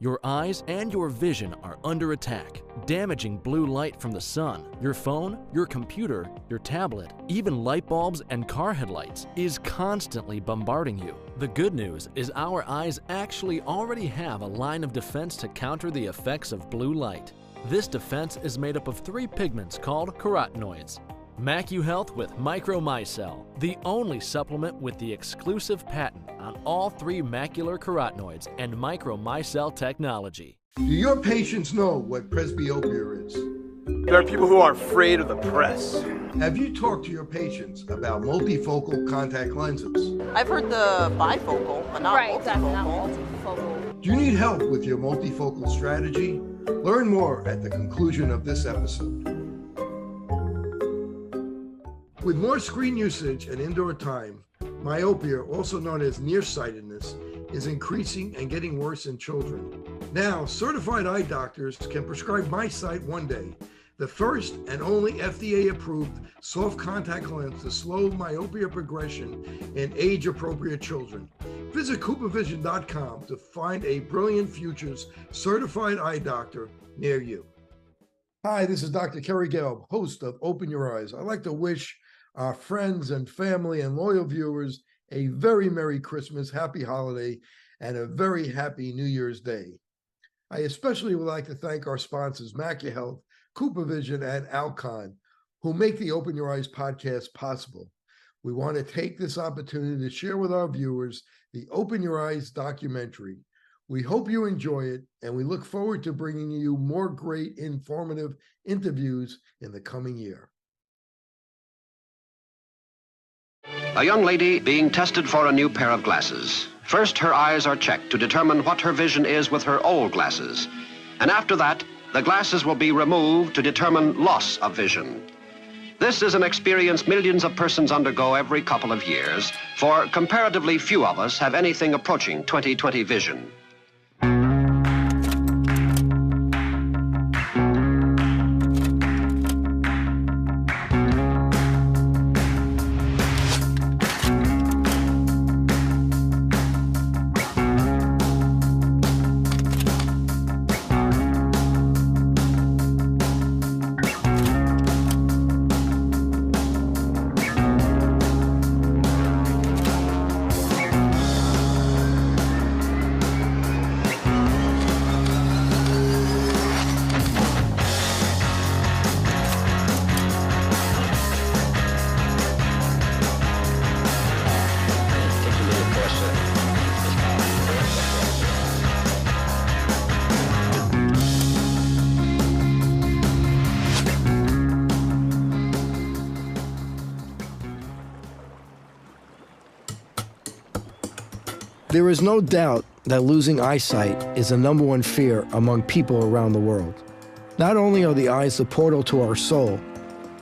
Your eyes and your vision are under attack. Damaging blue light from the sun, your phone, your computer, your tablet, even light bulbs and car headlights is constantly bombarding you. The good news is our eyes actually already have a line of defense to counter the effects of blue light. This defense is made up of 3 pigments called carotenoids. MacuHealth with Micromicelle, the only supplement with the exclusive patent on all 3 macular carotenoids and Micromicelle technology. Do your patients know what presbyopia is? There are people who are afraid of the press. Have you talked to your patients about multifocal contact lenses? I've heard the bifocal, but not multifocal. Do you need help with your multifocal strategy? Learn more at the conclusion of this episode. With more screen usage and indoor time, myopia, also known as nearsightedness, is increasing and getting worse in children. Now, certified eye doctors can prescribe MiSight One Day, the first and only FDA-approved soft contact lens to slow myopia progression in age-appropriate children. Visit CooperVision.com to find a Brilliant Futures certified eye doctor near you. Hi, this is Dr. Kerry Gelb, host of Open Your Eyes. I'd like to wish our friends and family and loyal viewers a very Merry Christmas, Happy Holiday, and a very happy New Year's Day. I especially would like to thank our sponsors, MacuHealth, CooperVision, and Alcon, who make the Open Your Eyes podcast possible. We want to take this opportunity to share with our viewers the Open Your Eyes documentary. We hope you enjoy it, and we look forward to bringing you more great, informative interviews in the coming year. A young lady being tested for a new pair of glasses. First, her eyes are checked to determine what her vision is with her old glasses. And after that, the glasses will be removed to determine loss of vision. This is an experience millions of persons undergo every couple of years, for comparatively few of us have anything approaching 20/20 vision. There is no doubt that losing eyesight is the #1 fear among people around the world. Not only are the eyes the portal to our soul,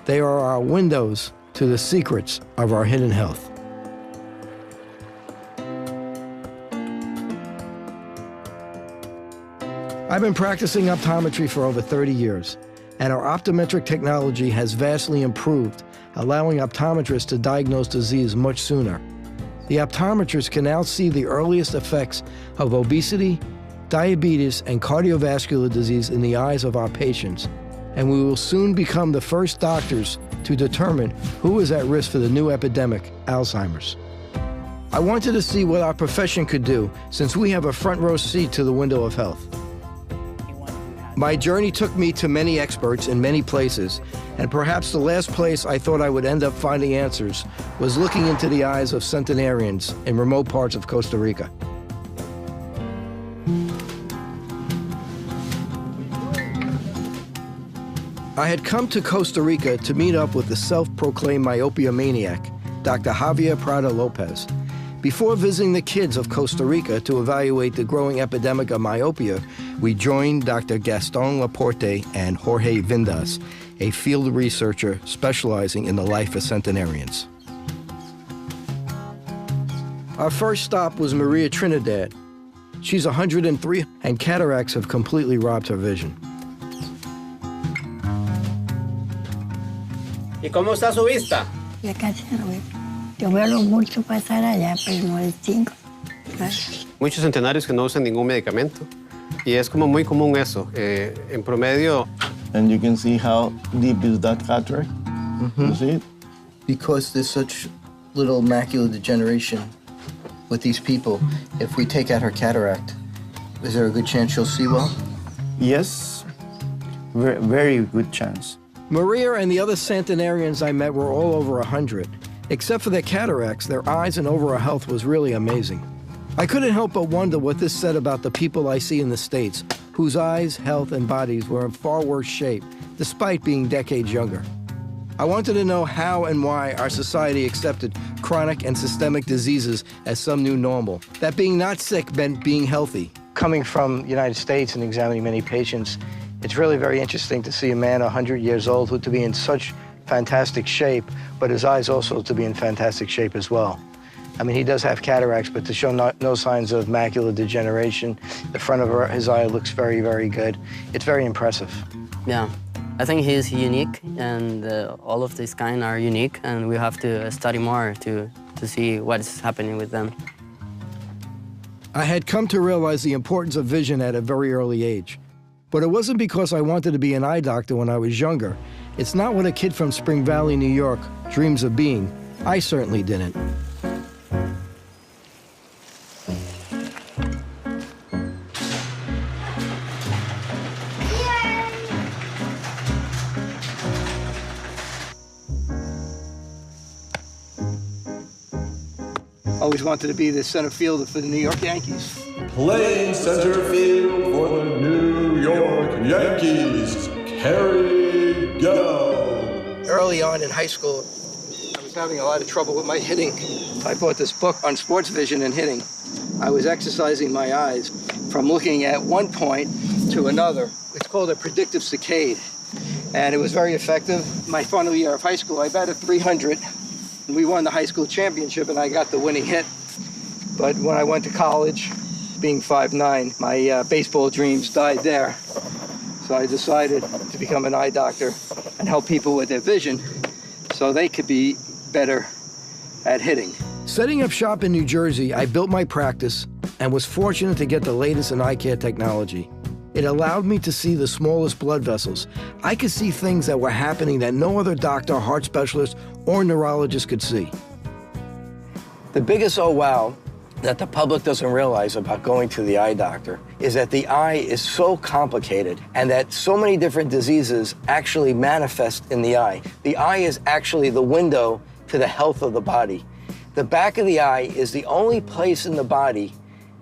they are our windows to the secrets of our hidden health. I've been practicing optometry for over 30 years, and our optometric technology has vastly improved, allowing optometrists to diagnose disease much sooner. The optometrists can now see the earliest effects of obesity, diabetes, and cardiovascular disease in the eyes of our patients, and we will soon become the first doctors to determine who is at risk for the new epidemic, Alzheimer's. I wanted to see what our profession could do, since we have a front row seat to the window of health. My journey took me to many experts in many places, and perhaps the last place I thought I would end up finding answers was looking into the eyes of Centenarians in remote parts of Costa Rica. I had come to Costa Rica to meet up with the self-proclaimed myopia maniac, Dr. Javier Prada Lopez. Before visiting the kids of Costa Rica to evaluate the growing epidemic of myopia, we joined Dr. Gaston Laporte and Jorge Vindas, a field researcher specializing in the life of centenarians. Our first stop was Maria Trinidad. She's 103, and cataracts have completely robbed her vision. ¿Y cómo está su vista? Ya casi no veo. Yo veo mucho pasar allá, pero no distingo. Muchos centenarios que no usan ningún medicamento. Y es como muy común eso. En promedio. And you can see how deep is that cataract. You see it? Because there's such little macular degeneration with these people, if we take out her cataract, is there a good chance she'll see well? Yes, very good chance. Maria and the other Centenarians I met were all over 100. Except for their cataracts, their eyes and overall health was really amazing. I couldn't help but wonder what this said about the people I see in the States, whose eyes, health, and bodies were in far worse shape, despite being decades younger. I wanted to know how and why our society accepted chronic and systemic diseases as some new normal, that being not sick meant being healthy. Coming from the United States and examining many patients, it's really very interesting to see a man 100 years old who to be in such fantastic shape, but his eyes also to be in fantastic shape as well. I mean, he does have cataracts, but to show no signs of macular degeneration. The front of his eye looks very, very good. It's very impressive. Yeah, I think he's unique, and all of this kind are unique, and we have to study more to see what's happening with them. I had come to realize the importance of vision at a very early age. But it wasn't because I wanted to be an eye doctor when I was younger. It's not what a kid from Spring Valley, New York, dreams of being. I certainly didn't. Always wanted to be the center fielder for the New York Yankees. Playing center field for the New York Yankees, Kerry Gelb. Early on in high school, I was having a lot of trouble with my hitting. I bought this book on sports vision and hitting. I was exercising my eyes from looking at one point to another. It's called a predictive saccade, and it was very effective. My final year of high school, I batted .300, and we won the high school championship, and I got the winning hit. But when I went to college, being 5'9", my baseball dreams died there. So I decided to become an eye doctor and help people with their vision so they could be better at hitting. Setting up shop in New Jersey, I built my practice and was fortunate to get the latest in eye care technology. It allowed me to see the smallest blood vessels. I could see things that were happening that no other doctor, heart specialist, or neurologist could see. The biggest oh wow that the public doesn't realize about going to the eye doctor is that the eye is so complicated and that so many different diseases actually manifest in the eye. The eye is actually the window to the health of the body. The back of the eye is the only place in the body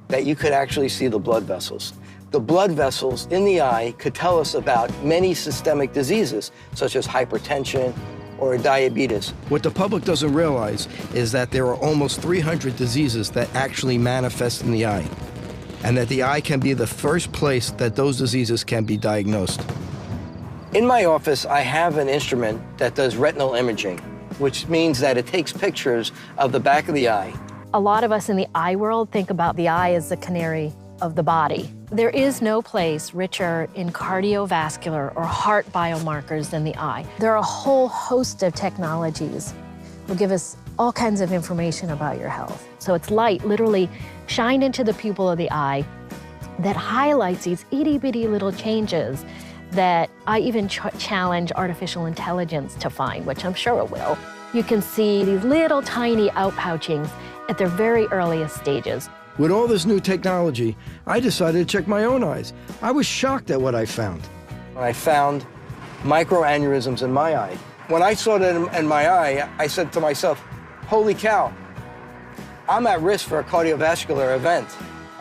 that you could actually see the blood vessels. The blood vessels in the eye could tell us about many systemic diseases, such as hypertension or diabetes. What the public doesn't realize is that there are almost 300 diseases that actually manifest in the eye, and that the eye can be the first place that those diseases can be diagnosed. In my office, I have an instrument that does retinal imaging, which means that it takes pictures of the back of the eye. A lot of us in the eye world think about the eye as the canary of the body. There is no place richer in cardiovascular or heart biomarkers than the eye. There are a whole host of technologies that will give us all kinds of information about your health. So it's light literally shined into the pupil of the eye that highlights these itty-bitty little changes that I even challenge artificial intelligence to find, which I'm sure it will. You can see these little tiny outpouchings at their very earliest stages. With all this new technology, I decided to check my own eyes. I was shocked at what I found. I found microaneurysms in my eye. When I saw that in my eye, I said to myself, holy cow, I'm at risk for a cardiovascular event.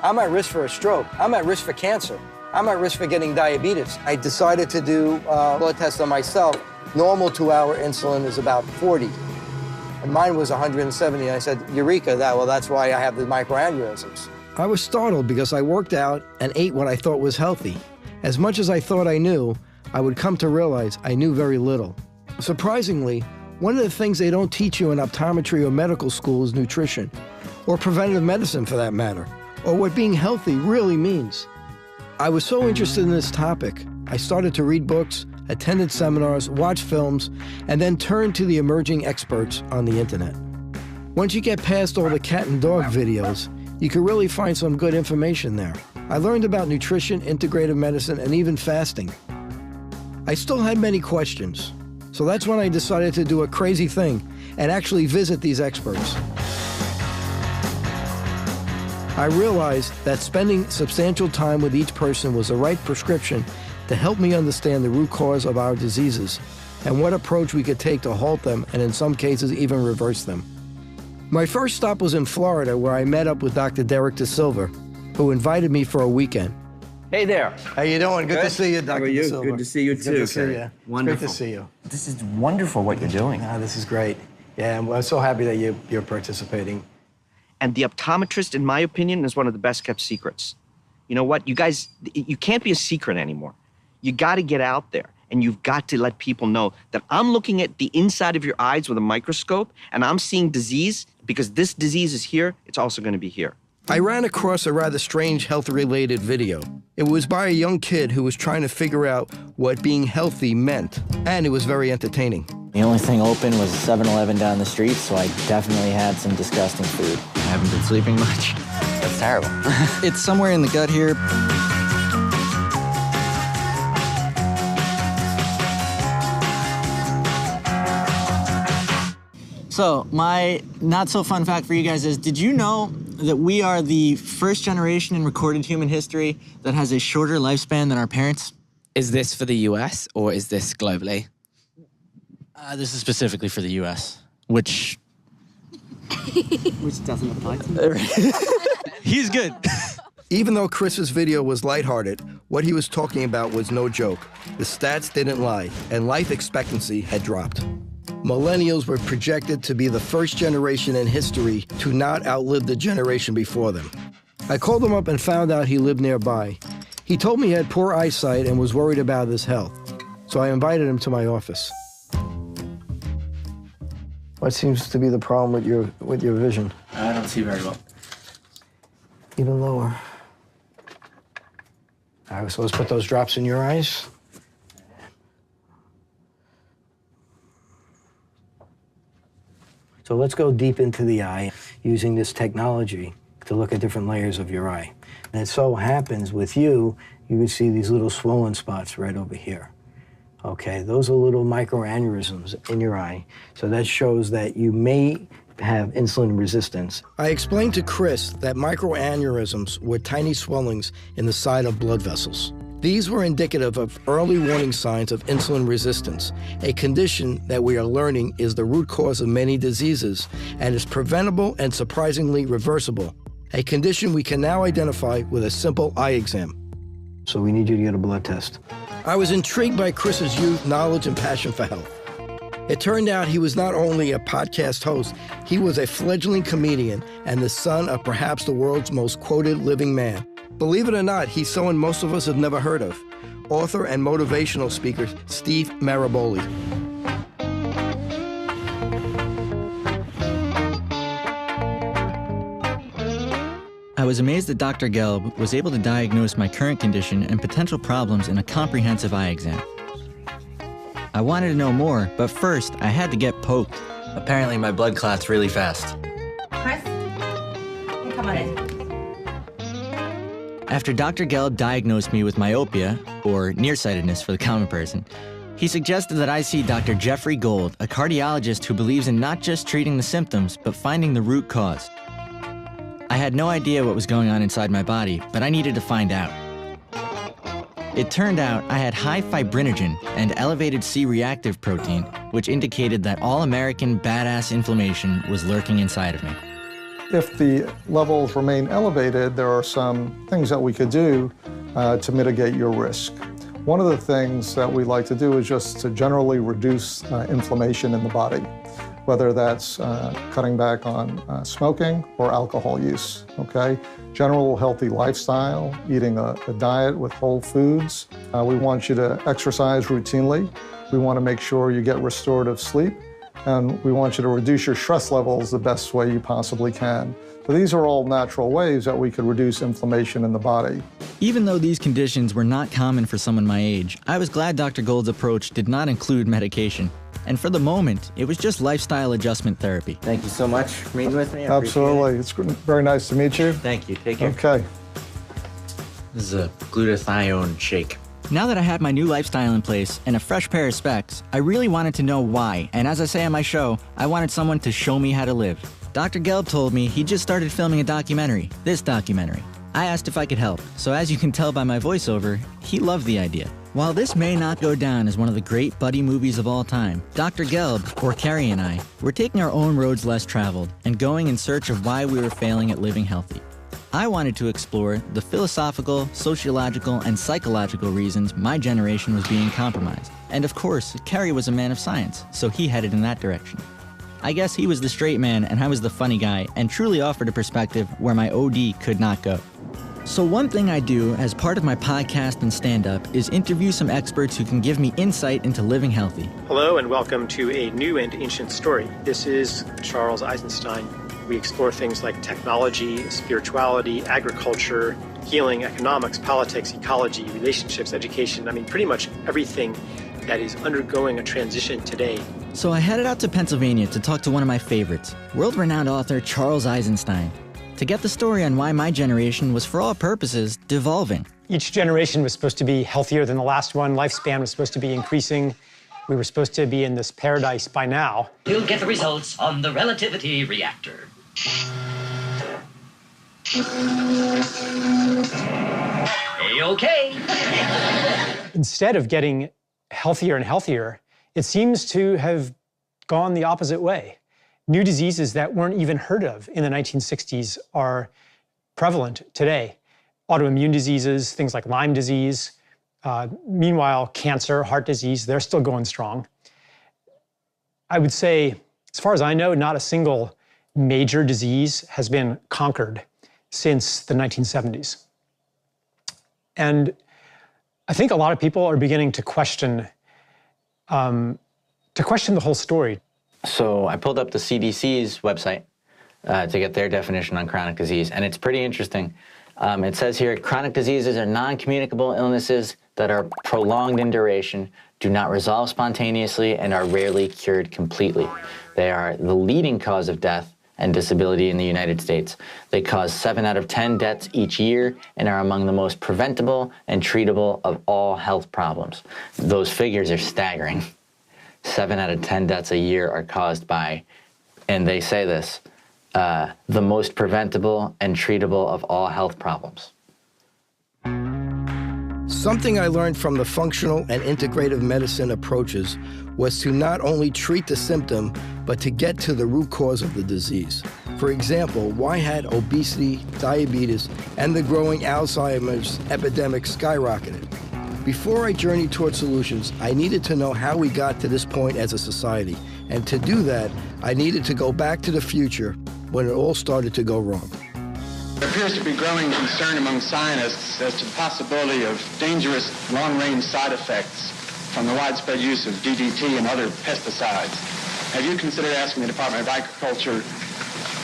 I'm at risk for a stroke. I'm at risk for cancer. I'm at risk for getting diabetes. I decided to do a blood test on myself. Normal 2-hour insulin is about 40. And mine was 170, and I said, Eureka, that's why I have the microaneurysms. I was startled because I worked out and ate what I thought was healthy. As much as I thought I knew, I would come to realize I knew very little. Surprisingly, one of the things they don't teach you in optometry or medical school is nutrition, or preventative medicine for that matter, or what being healthy really means. I was so interested in this topic, I started to read books, attended seminars, watched films, and then turned to the emerging experts on the internet. Once you get past all the cat and dog videos, you can really find some good information there. I learned about nutrition, integrative medicine, and even fasting. I still had many questions, so that's when I decided to do a crazy thing and actually visit these experts. I realized that spending substantial time with each person was the right prescription to help me understand the root cause of our diseases and what approach we could take to halt them and in some cases even reverse them. My first stop was in Florida, where I met up with Dr. Derek De Silva, who invited me for a weekend. Hey there. How you doing? Good to see you, Dr. How are you? De Silva. Good to see you too. Good to see you. Wonderful. Great to see you. This is wonderful what you're doing. This is great. Yeah, I'm so happy that you're participating. And the optometrist, in my opinion, is one of the best kept secrets. You know what? You guys, you can't be a secret anymore. You got to get out there, and you've got to let people know that I'm looking at the inside of your eyes with a microscope, and I'm seeing disease, because this disease is here, it's also going to be here. I ran across a rather strange health-related video. It was by a young kid who was trying to figure out what being healthy meant, and it was very entertaining. The only thing open was a 7-Eleven down the street, so I definitely had some disgusting food. I haven't been sleeping much. That's terrible. It's somewhere in the gut here. So, my not-so-fun fact for you guys is, did you know that we are the first generation in recorded human history that has a shorter lifespan than our parents? Is this for the US or is this globally? This is specifically for the US, which doesn't apply to me. He's good. Even though Chris's video was lighthearted, what he was talking about was no joke. The stats didn't lie, and life expectancy had dropped. Millennials were projected to be the first generation in history to not outlive the generation before them. I called him up and found out he lived nearby. He told me he had poor eyesight and was worried about his health, so I invited him to my office. What seems to be the problem with your vision? I don't see very well. Even lower. All right, so let's put those drops in your eyes. So let's go deep into the eye using this technology to look at different layers of your eye. And it so happens with you can see these little swollen spots right over here. Okay, those are little microaneurysms in your eye. So that shows that you may have insulin resistance. I explained to Chris that microaneurysms were tiny swellings in the side of blood vessels. These were indicative of early warning signs of insulin resistance, a condition that we are learning is the root cause of many diseases and is preventable and surprisingly reversible, a condition we can now identify with a simple eye exam. So we need you to get a blood test. I was intrigued by Chris's youth, knowledge, and passion for health. It turned out he was not only a podcast host, he was a fledgling comedian and the son of perhaps the world's most quoted living man. Believe it or not, he's someone most of us have never heard of. Author and motivational speaker, Steve Maraboli. I was amazed that Dr. Gelb was able to diagnose my current condition and potential problems in a comprehensive eye exam. I wanted to know more, but first, I had to get poked. Apparently, my blood clots really fast. Chris, come on in. After Dr. Gelb diagnosed me with myopia, or nearsightedness for the common person, he suggested that I see Dr. Jeffrey Gold, a cardiologist who believes in not just treating the symptoms, but finding the root cause. I had no idea what was going on inside my body, but I needed to find out. It turned out I had high fibrinogen and elevated C-reactive protein, which indicated that all-American badass inflammation was lurking inside of me. If the levels remain elevated, there are some things that we could do to mitigate your risk. One of the things that we like to do is just to generally reduce inflammation in the body, whether that's cutting back on smoking or alcohol use, okay? General healthy lifestyle, eating a diet with whole foods. We want you to exercise routinely. We want to make sure you get restorative sleep. And we want you to reduce your stress levels the best way you possibly can. So these are all natural ways that we could reduce inflammation in the body. Even though these conditions were not common for someone my age, I was glad Dr. Gold's approach did not include medication. And for the moment, it was just lifestyle adjustment therapy. Thank you so much for meeting with me. Absolutely. It's very nice to meet you. Thank you. Take care. Okay. This is a glutathione shake. Now that I had my new lifestyle in place and a fresh pair of specs, I really wanted to know why, and as I say on my show, I wanted someone to show me how to live. Dr. Gelb told me he just started filming a documentary, this documentary. I asked if I could help, so as you can tell by my voiceover, he loved the idea. While this may not go down as one of the great buddy movies of all time, Dr. Gelb, or Kerry and I, were taking our own roads less traveled and going in search of why we were failing at living healthy. I wanted to explore the philosophical, sociological, and psychological reasons my generation was being compromised. And of course, Kerry was a man of science, so he headed in that direction. I guess he was the straight man and I was the funny guy, and truly offered a perspective where my OD could not go. So one thing I do as part of my podcast and stand-up is interview some experts who can give me insight into living healthy. Hello and welcome to a new and ancient story. This is Charles Eisenstein. We explore things like technology, spirituality, agriculture, healing, economics, politics, ecology, relationships, education. I mean, pretty much everything that is undergoing a transition today. So I headed out to Pennsylvania to talk to one of my favorites, world-renowned author Charles Eisenstein, to get the story on why my generation was, for all purposes, devolving. Each generation was supposed to be healthier than the last one. Lifespan was supposed to be increasing. We were supposed to be in this paradise by now. You'll get the results on the relativity reactor. Okay. Instead of getting healthier and healthier, it seems to have gone the opposite way. New diseases that weren't even heard of in the 1960s are prevalent today. Autoimmune diseases, things like Lyme disease. Meanwhile, cancer, heart disease, they're still going strong. I would say, as far as I know, not a single major disease has been conquered since the 1970s. And I think a lot of people are beginning to question the whole story. So I pulled up the CDC's website to get their definition on chronic disease, and it's pretty interesting. It says here, chronic diseases are non-communicable illnesses that are prolonged in duration, do not resolve spontaneously, and are rarely cured completely. They are the leading cause of death and disability in the United States. They cause 7 out of 10 deaths each year and are among the most preventable and treatable of all health problems. Those figures are staggering. 7 out of 10 deaths a year are caused by, and they say this, the most preventable and treatable of all health problems. Something I learned from the functional and integrative medicine approaches was to not only treat the symptom, but to get to the root cause of the disease. For example, why had obesity, diabetes, and the growing Alzheimer's epidemic skyrocketed? Before I journeyed toward solutions, I needed to know how we got to this point as a society. And to do that, I needed to go back to the future when it all started to go wrong. There appears to be growing concern among scientists as to the possibility of dangerous long-range side effects from the widespread use of DDT and other pesticides. Have you considered asking the Department of Agriculture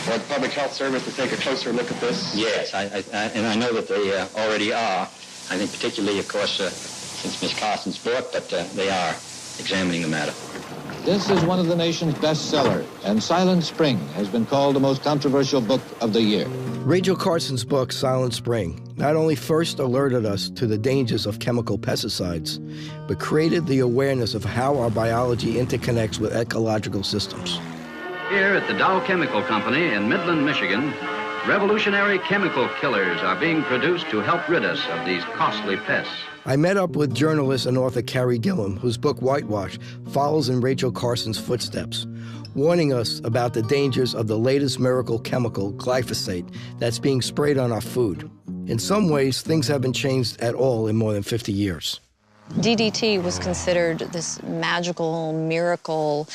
or the Public Health Service to take a closer look at this? Yes, and I know that they already are. I think particularly, of course, since Ms. Carson's book, but they are examining the matter. This is one of the nation's bestsellers, and Silent Spring has been called the most controversial book of the year. Rachel Carson's book, Silent Spring, not only first alerted us to the dangers of chemical pesticides, but created the awareness of how our biology interconnects with ecological systems. Here at the Dow Chemical Company in Midland, Michigan, revolutionary chemical killers are being produced to help rid us of these costly pests. I met up with journalist and author Kerry Gelb, whose book Whitewash follows in Rachel Carson's footsteps, warning us about the dangers of the latest miracle chemical, glyphosate, that's being sprayed on our food. In some ways, things haven't changed at all in more than 50 years. DDT was considered this magical, miracle,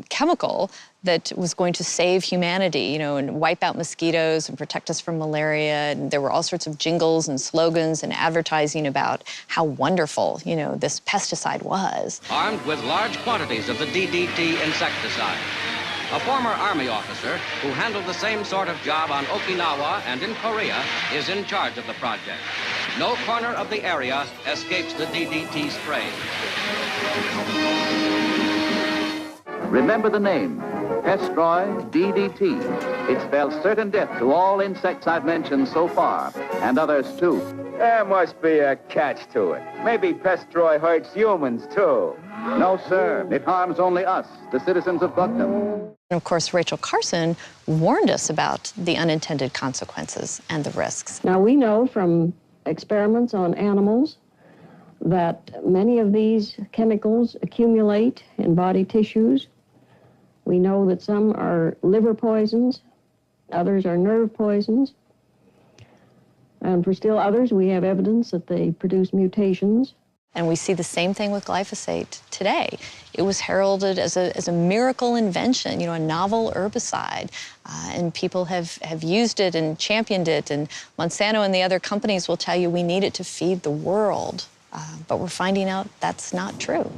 chemical that was going to save humanity, and wipe out mosquitoes and protect us from malaria. And there were all sorts of jingles and slogans and advertising about how wonderful, this pesticide was. Armed with large quantities of the DDT insecticide. A former Army officer who handled the same sort of job on Okinawa and in Korea is in charge of the project. No corner of the area escapes the DDT spray. Remember the name, Pestroid, DDT. It spells certain death to all insects I've mentioned so far, and others too. There must be a catch to it. Maybe Pestroid hurts humans too. No, sir. It harms only us, the citizens of Bucknam. And of course, Rachel Carson warned us about the unintended consequences and the risks. Now, we know from experiments on animals that many of these chemicals accumulate in body tissues. We know that some are liver poisons, others are nerve poisons, and for still others, we have evidence that they produce mutations. And we see the same thing with glyphosate today. It was heralded as a miracle invention, you know, a novel herbicide. And people have used it and championed it. And Monsanto and the other companies will tell you we need it to feed the world. But we're finding out that's not true.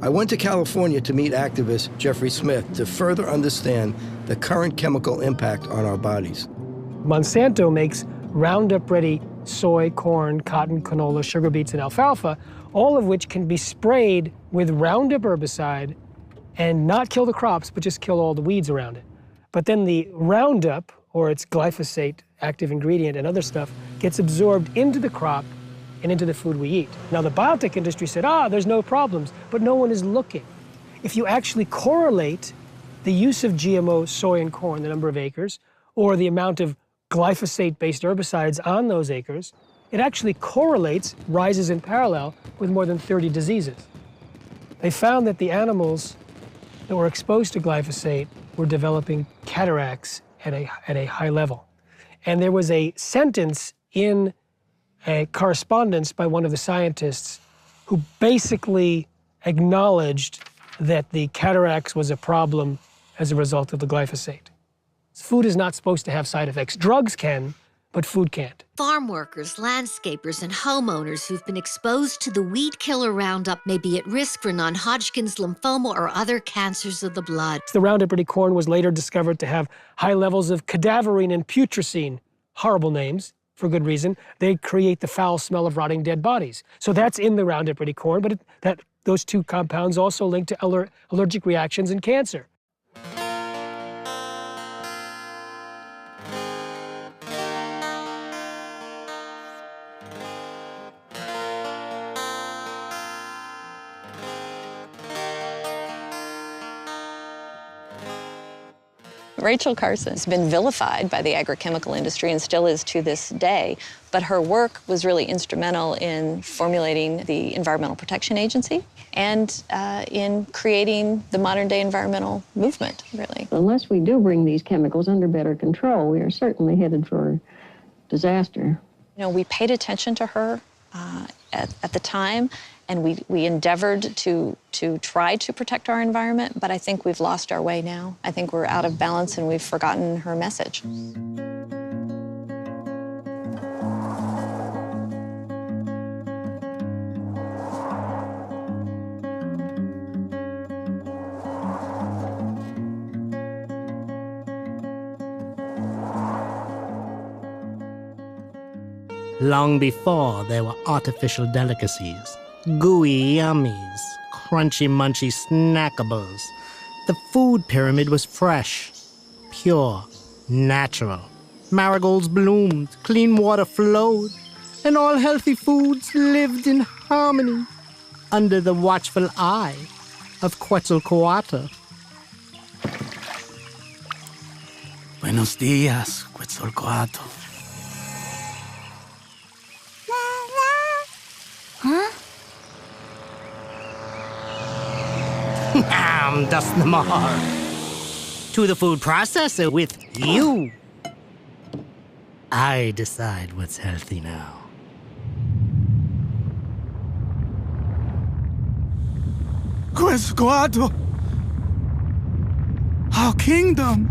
I went to California to meet activist Jeffrey Smith to further understand the current chemical impact on our bodies. Monsanto makes Roundup-ready soy, corn, cotton, canola, sugar beets, and alfalfa, all of which can be sprayed with Roundup herbicide and not kill the crops, but just kill all the weeds around it. But then the Roundup, or its glyphosate active ingredient and other stuff, gets absorbed into the crop and into the food we eat. Now, the biotech industry said, there's no problems, but no one is looking. If you actually correlate the use of GMO soy and corn, the number of acres, or the amount of glyphosate-based herbicides on those acres, it actually correlates, rises in parallel, with more than 30 diseases. They found that the animals that were exposed to glyphosate were developing cataracts at a high level. And there was a sentence in a correspondence by one of the scientists who basically acknowledged that the cataracts was a problem as a result of the glyphosate. Food is not supposed to have side effects. Drugs can, but food can't. Farm workers, landscapers, and homeowners who've been exposed to the weed killer Roundup may be at risk for non-Hodgkin's lymphoma or other cancers of the blood. The Roundup-ready corn was later discovered to have high levels of cadaverine and putrescine, horrible names, for good reason. They create the foul smell of rotting dead bodies. So that's in the Roundup-ready corn, but those two compounds also link to allergic reactions and cancer. Rachel Carson has been vilified by the agrochemical industry and still is to this day, but her work was really instrumental in formulating the Environmental Protection Agency and in creating the modern-day environmental movement, really. Unless we do bring these chemicals under better control, we are certainly headed for disaster. You know, we paid attention to her at the time, and we endeavored to try to protect our environment, but I think we've lost our way now. I think we're out of balance and we've forgotten her message. Long before there were artificial delicacies, gooey yummies, crunchy munchy snackables, the food pyramid was fresh, pure, natural. Marigolds bloomed, clean water flowed, and all healthy foods lived in harmony under the watchful eye of Quetzalcoatl. Buenos dias, Quetzalcoatl. Huh? I'm dusting them all. To the food processor with you. I decide what's healthy now. Quetzalcoatl! Our kingdom!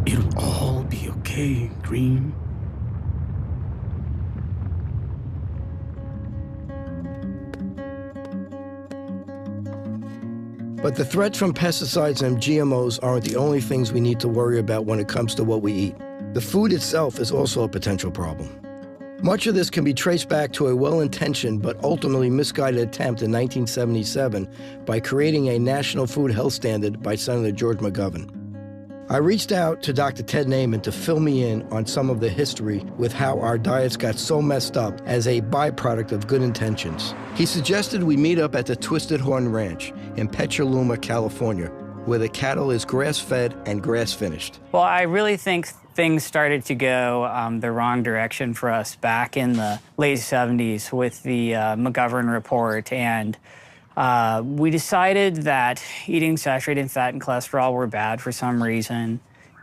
It'll all be okay, Green. But the threats from pesticides and GMOs aren't the only things we need to worry about when it comes to what we eat. The food itself is also a potential problem. Much of this can be traced back to a well-intentioned but ultimately misguided attempt in 1977 by creating a national food health standard by Senator George McGovern. I reached out to Dr. Ted Naiman to fill me in on some of the history with how our diets got so messed up as a byproduct of good intentions. He suggested we meet up at the Twisted Horn Ranch in Petaluma, California, where the cattle is grass-fed and grass-finished. Well, I really think things started to go the wrong direction for us back in the late 70s with the McGovern report, and we decided that eating saturated fat and cholesterol were bad for some reason,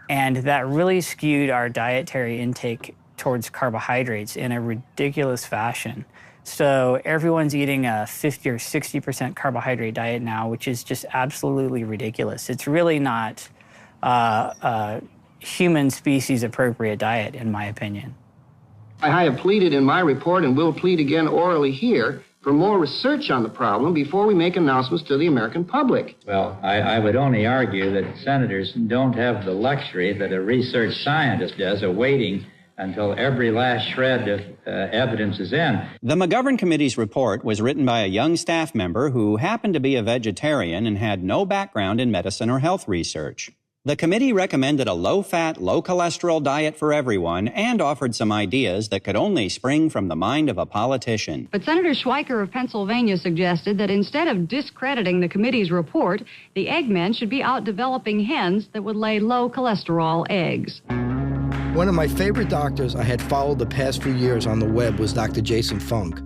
and that really skewed our dietary intake towards carbohydrates in a ridiculous fashion. So everyone's eating a 50 or 60% carbohydrate diet now, which is just absolutely ridiculous. It's really not human species appropriate diet, in my opinion. I have pleaded in my report and will plead again orally here for more research on the problem before we make announcements to the American public. Well, I would only argue that senators don't have the luxury that a research scientist does of waiting until every last shred of evidence is in. The McGovern Committee's report was written by a young staff member who happened to be a vegetarian and had no background in medicine or health research. The committee recommended a low-fat, low-cholesterol diet for everyone and offered some ideas that could only spring from the mind of a politician. But Senator Schweiker of Pennsylvania suggested that instead of discrediting the committee's report, the eggmen should be out developing hens that would lay low-cholesterol eggs. One of my favorite doctors I had followed the past few years on the web was Dr. Jason Funk.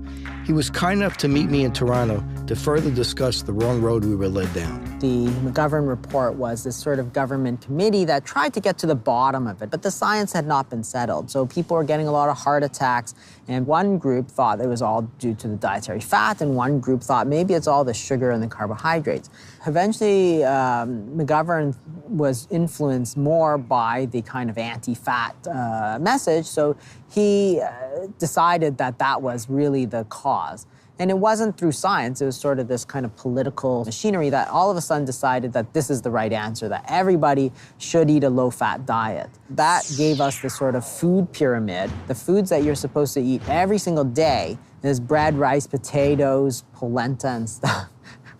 He was kind enough to meet me in Toronto to further discuss the wrong road we were led down. The McGovern report was this sort of government committee that tried to get to the bottom of it, but the science had not been settled. So people were getting a lot of heart attacks, and one group thought it was all due to the dietary fat, and one group thought maybe it's all the sugar and the carbohydrates. Eventually, McGovern was influenced more by the kind of anti-fat message, so he decided that that was really the cause. And it wasn't through science, it was sort of this kind of political machinery that all of a sudden decided that this is the right answer, that everybody should eat a low-fat diet. That gave us the sort of food pyramid, the foods that you're supposed to eat every single day. There's bread, rice, potatoes, polenta and stuff,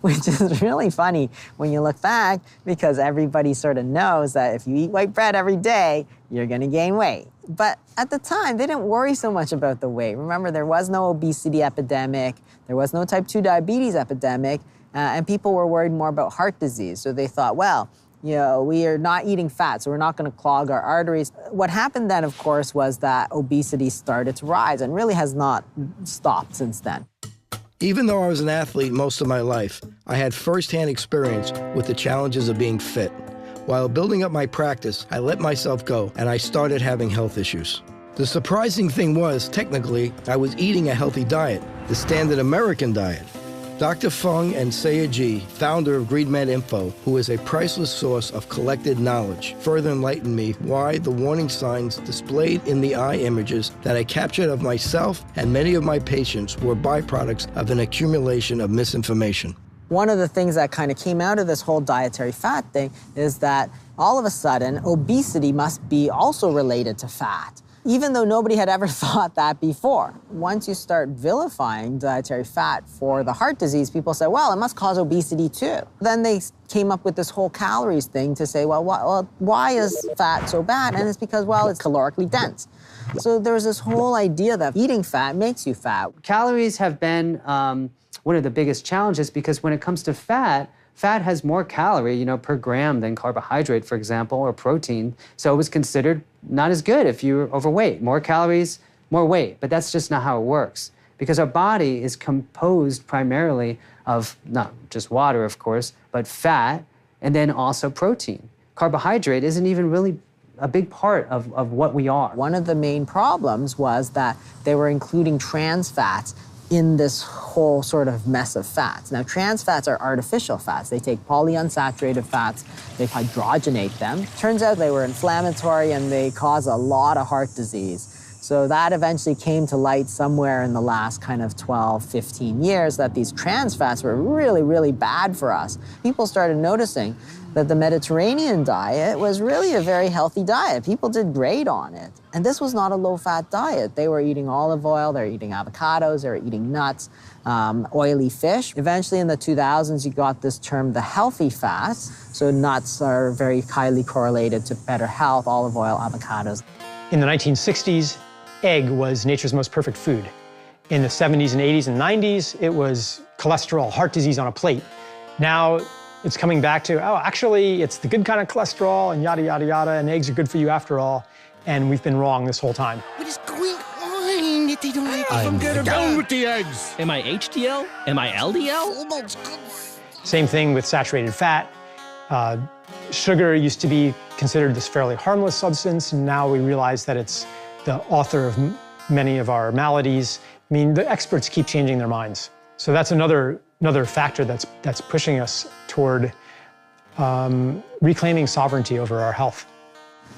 which is really funny when you look back because everybody sort of knows that if you eat white bread every day, you're gonna gain weight. But at the time, they didn't worry so much about the weight. Remember, there was no obesity epidemic, there was no type 2 diabetes epidemic, and people were worried more about heart disease. So they thought, well, you know, we are not eating fat, so we're not gonna clog our arteries. What happened then, of course, was that obesity started to rise and really has not stopped since then. Even though I was an athlete most of my life, I had firsthand experience with the challenges of being fit. While building up my practice, I let myself go and I started having health issues. The surprising thing was, technically, I was eating a healthy diet, the standard American diet. Dr. Fung and Saya Ji, founder of GreedMed Info, who is a priceless source of collected knowledge, further enlightened me why the warning signs displayed in the eye images that I captured of myself and many of my patients were byproducts of an accumulation of misinformation. One of the things that kind of came out of this whole dietary fat thing is that all of a sudden, obesity must be also related to fat, even though nobody had ever thought that before. Once you start vilifying dietary fat for the heart disease, people say, well, it must cause obesity too. Then they came up with this whole calories thing to say, well, why is fat so bad? And it's because, well, it's calorically dense. So there's this whole idea that eating fat makes you fat. Calories have been one of the biggest challenges because when it comes to fat, fat has more calorie, per gram than carbohydrate, for example, or protein. So it was considered not as good if you were overweight. More calories, more weight. But that's just not how it works because our body is composed primarily of not just water, of course, but fat and then also protein. Carbohydrate isn't even really a big part of what we are. One of the main problems was that they were including trans fats in this whole sort of mess of fats. Now, trans fats are artificial fats. They take polyunsaturated fats, they hydrogenate them. Turns out they were inflammatory and they cause a lot of heart disease. So that eventually came to light somewhere in the last kind of 12, 15 years that these trans fats were really, really bad for us. People started noticing that the Mediterranean diet was really a very healthy diet. People did great on it. And this was not a low-fat diet. They were eating olive oil, they were eating avocados, they were eating nuts, oily fish. Eventually in the 2000s, you got this term, the healthy fats. So nuts are very highly correlated to better health, olive oil, avocados. In the 1960s, egg was nature's most perfect food. In the 70s and 80s and 90s, it was cholesterol, heart disease on a plate. Now it's coming back to, oh, actually, it's the good kind of cholesterol and yada, yada, yada, and eggs are good for you after all. And we've been wrong this whole time. What is going on? They don't like I'm down with the eggs. Am I HDL? Am I LDL? Same thing with saturated fat. Sugar used to be considered this fairly harmless substance, and now we realize that it's the author of many of our maladies. I mean, the experts keep changing their minds. So that's another factor that's pushing us toward reclaiming sovereignty over our health.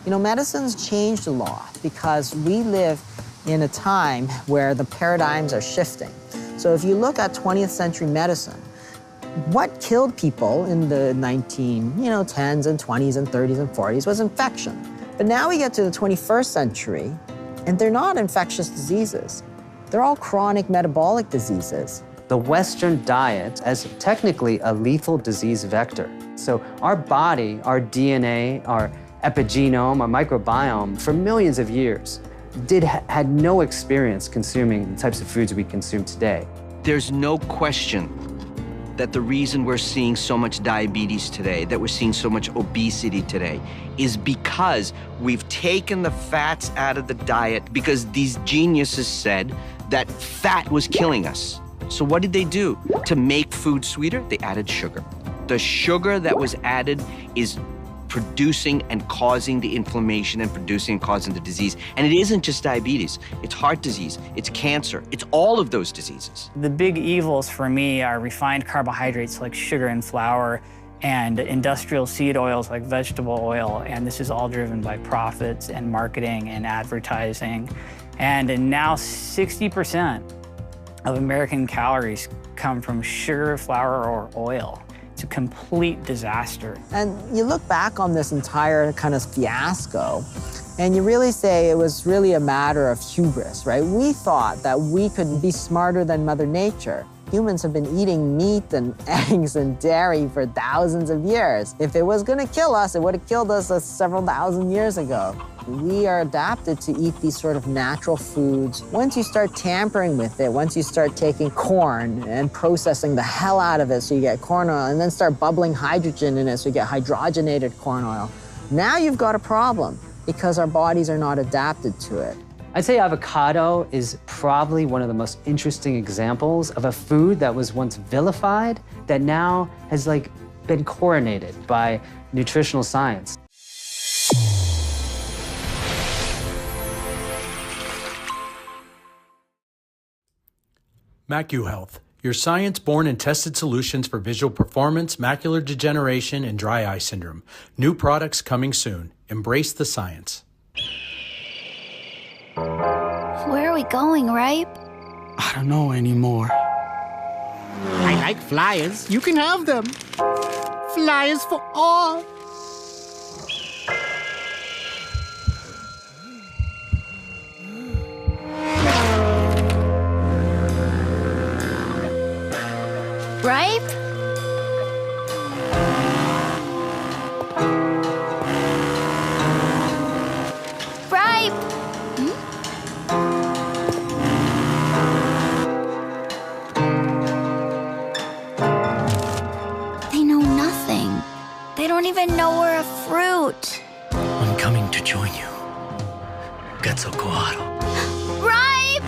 You know, medicine's changed a lot because we live in a time where the paradigms are shifting. So if you look at 20th century medicine, what killed people in the 10s and 20s and 30s and 40s was infection. But now we get to the 21st century, and they're not infectious diseases. They're all chronic metabolic diseases. The Western diet as technically a lethal disease vector. So our body, our DNA, our epigenome, our microbiome, for millions of years, had no experience consuming the types of foods we consume today. There's no question that the reason we're seeing so much diabetes today, that we're seeing so much obesity today, is because we've taken the fats out of the diet because these geniuses said that fat was killing us. So what did they do? To make food sweeter, they added sugar. The sugar that was added is producing and causing the inflammation and producing and causing the disease. And it isn't just diabetes. It's heart disease, it's cancer, it's all of those diseases. The big evils for me are refined carbohydrates like sugar and flour and industrial seed oils like vegetable oil. And this is all driven by profits and marketing and advertising. And now 60% of American calories come from sugar, flour, or oil. It's a complete disaster. And you look back on this entire kind of fiasco, and you really say it was really a matter of hubris, right? We thought that we could be smarter than Mother Nature. Humans have been eating meat and eggs and dairy for thousands of years. If it was gonna kill us, it would have killed us several thousand years ago. We are adapted to eat these sort of natural foods. Once you start tampering with it, once you start taking corn and processing the hell out of it so you get corn oil, and then start bubbling hydrogen in it so you get hydrogenated corn oil, now you've got a problem because our bodies are not adapted to it. I'd say avocado is probably one of the most interesting examples of a food that was once vilified that now has been coronated by nutritional science. MacuHealth, your science-born and tested solutions for visual performance, macular degeneration, and dry eye syndrome. New products coming soon. Embrace the science. Where are we going, Ripe? I don't know anymore. I like flyers. You can have them. Flyers for all. Ripe? Ripe! They know nothing. They don't even know we're a fruit. I'm coming to join you. Getzo Koaro. Ripe!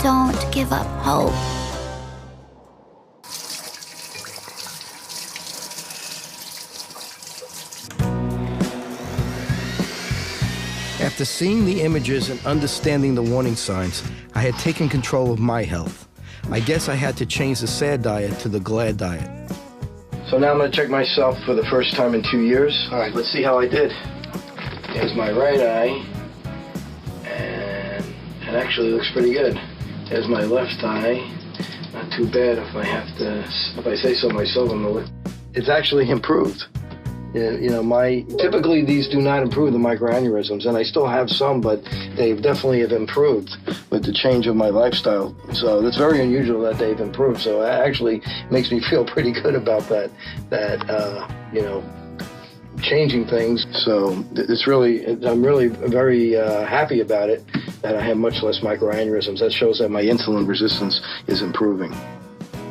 Don't give up hope. After seeing the images and understanding the warning signs, I had taken control of my health. I guess I had to change the sad diet to the glad diet. So So now I'm going to check myself for the first time in 2 years. All right, let's see how I did. Here's my right eye, and it actually looks pretty good. There's my left eye. Not too bad if I say so myself. It's actually improved. Typically these do not improve the microaneurysms, and I still have some, but they definitely have improved with the change of my lifestyle. So it's very unusual that they've improved. So it actually makes me feel pretty good about that changing things. So I'm really very happy about it, that I have much less microaneurysms. That shows that my insulin resistance is improving.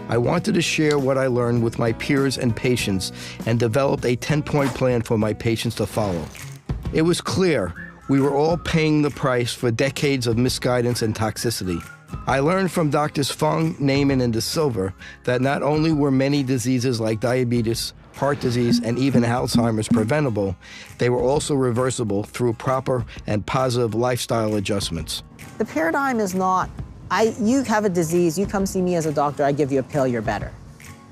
I wanted to share what I learned with my peers and patients and developed a 10-point plan for my patients to follow. It was clear we were all paying the price for decades of misguidance and toxicity. I learned from Drs. Fung, Naiman, and De Silva that not only were many diseases like diabetes, heart disease, and even Alzheimer's preventable, they were also reversible through proper and positive lifestyle adjustments. The paradigm is not, you have a disease, you come see me as a doctor, I give you a pill, you're better.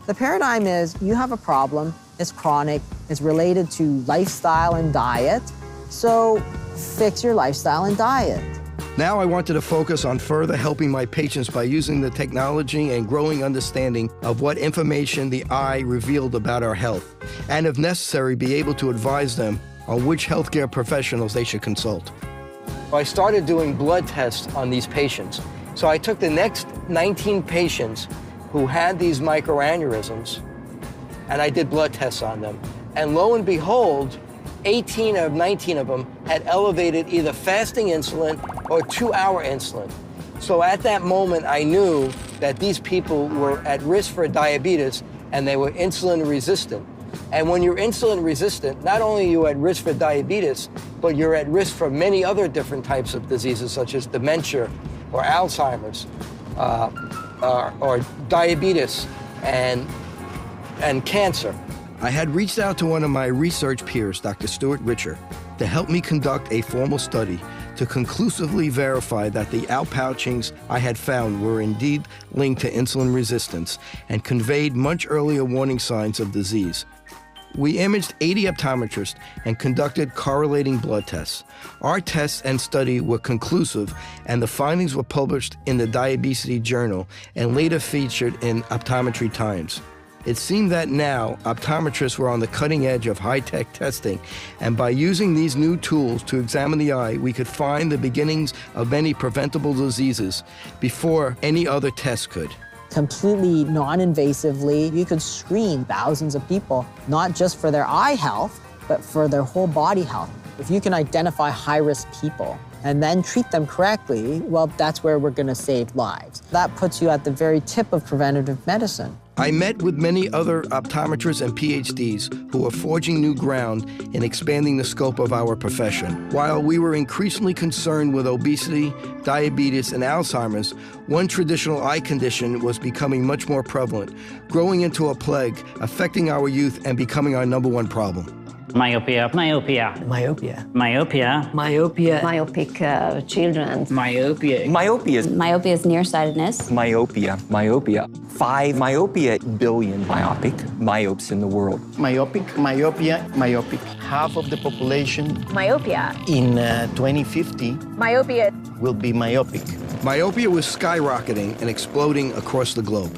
The paradigm is, you have a problem, it's chronic, it's related to lifestyle and diet, so fix your lifestyle and diet. Now I wanted to focus on further helping my patients by using the technology and growing understanding of what information the eye revealed about our health, and if necessary, be able to advise them on which healthcare professionals they should consult. I started doing blood tests on these patients. So I took the next 19 patients who had these microaneurysms, and I did blood tests on them. And lo and behold, 18 of 19 of them had elevated either fasting insulin or 2-hour insulin. So at that moment, I knew that these people were at risk for diabetes, and they were insulin resistant. And when you're insulin resistant, not only are you at risk for diabetes, but you're at risk for many other different types of diseases, such as dementia, or Alzheimer's, or diabetes, and cancer. I had reached out to one of my research peers, Dr. Stuart Richer, to help me conduct a formal study to conclusively verify that the outpouchings I had found were indeed linked to insulin resistance and conveyed much earlier warning signs of disease. We imaged 80 optometrists and conducted correlating blood tests. Our tests and study were conclusive, and the findings were published in the Diabetes Journal and later featured in Optometry Times. It seemed that now optometrists were on the cutting edge of high-tech testing, and by using these new tools to examine the eye, we could find the beginnings of many preventable diseases before any other test could. Completely non-invasively, you could screen thousands of people, not just for their eye health, but for their whole body health. If you can identify high-risk people and then treat them correctly, well, that's where we're gonna save lives. That puts you at the very tip of preventative medicine. I met with many other optometrists and PhDs who are forging new ground in expanding the scope of our profession. While we were increasingly concerned with obesity, diabetes, and Alzheimer's, one traditional eye condition was becoming much more prevalent, growing into a plague, affecting our youth and becoming our #1 problem. Myopia. Myopia. Myopia. Myopia. Myopia. Myopic children. Myopia. Myopia. Myopia is nearsightedness. Myopia. Myopia. 5 myopia billion myopic myopes in the world. Myopic, myopia, myopic. Half of the population Myopia. in 2050 Myopia will be myopic. Myopia was skyrocketing and exploding across the globe.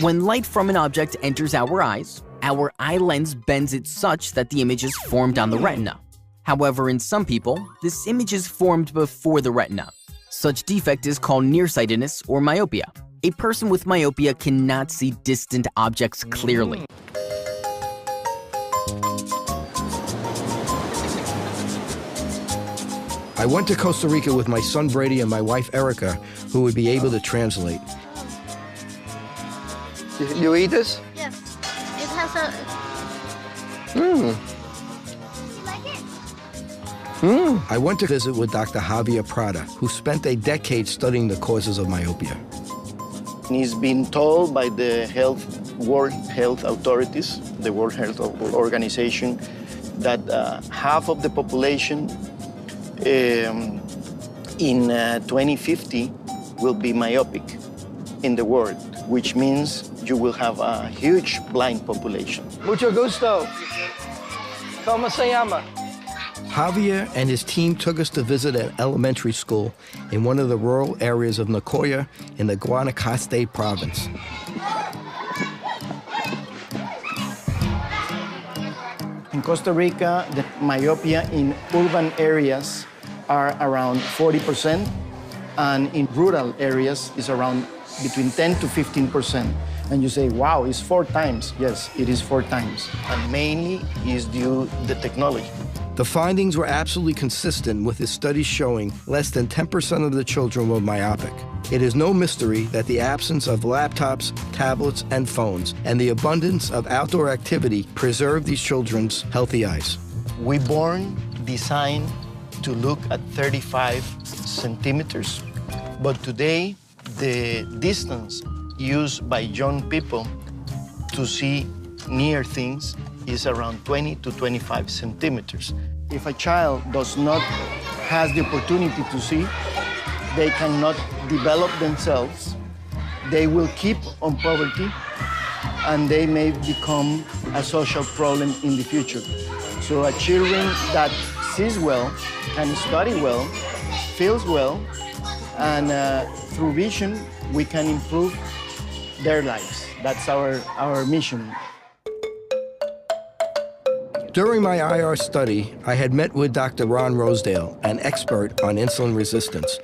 When light from an object enters our eyes, our eye lens bends it such that the image is formed on the retina. However, in some people, this image is formed before the retina. Such defect is called nearsightedness or myopia. A person with myopia cannot see distant objects clearly. I went to Costa Rica with my son Brady and my wife Erica, who would be able to translate. You eat this? Yes. It has a... I went to visit with Dr. Javier Prada, who spent a decade studying the causes of myopia. He's been told by the World Health Authorities, the World Health Organization, that half of the population in 2050 will be myopic in the world, which means you will have a huge blind population. Mucho gusto. ¿Cómo se llama? Javier and his team took us to visit an elementary school in one of the rural areas of Nicoya in the Guanacaste province. In Costa Rica, the myopia in urban areas are around 40%, and in rural areas is around between 10 to 15%. And you say, wow, it's 4 times. Yes, it is 4 times. And mainly is due to the technology. The findings were absolutely consistent with his studies showing less than 10% of the children were myopic. It is no mystery that the absence of laptops, tablets, and phones, and the abundance of outdoor activity preserve these children's healthy eyes. We born designed to look at 35 centimeters, but today the distance used by young people to see near things is around 20 to 25 centimeters. If a child does not have the opportunity to see, they cannot develop themselves, they will keep on poverty, and they may become a social problem in the future. So a children that sees well, can study well, feels well, and through vision, we can improve their lives. That's our mission. During my IR study, I had met with Dr. Ron Rosedale, an expert on insulin resistance.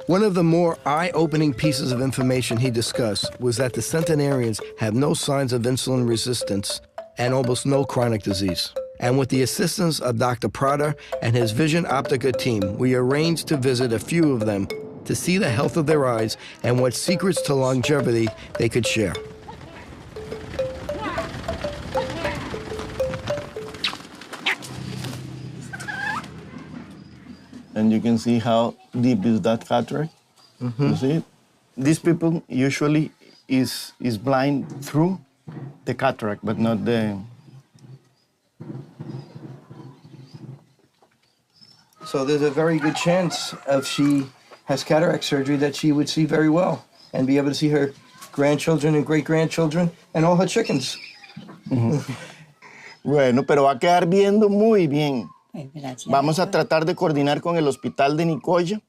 One of the more eye-opening pieces of information he discussed was that the centenarians have no signs of insulin resistance and almost no chronic disease. And with the assistance of Dr. Prada and his Vision Optica team, we arranged to visit a few of them to see the health of their eyes and what secrets to longevity they could share. And you can see how deep is that cataract. You see it? These people usually is blind through the cataract, but not the... So there's a very good chance if she has cataract surgery that she would see very well and be able to see her grandchildren and great-grandchildren and all her chickens. Bueno, pero va a quedar viendo muy bien. Vamos a tratar de coordinar con el hospital de Nicoya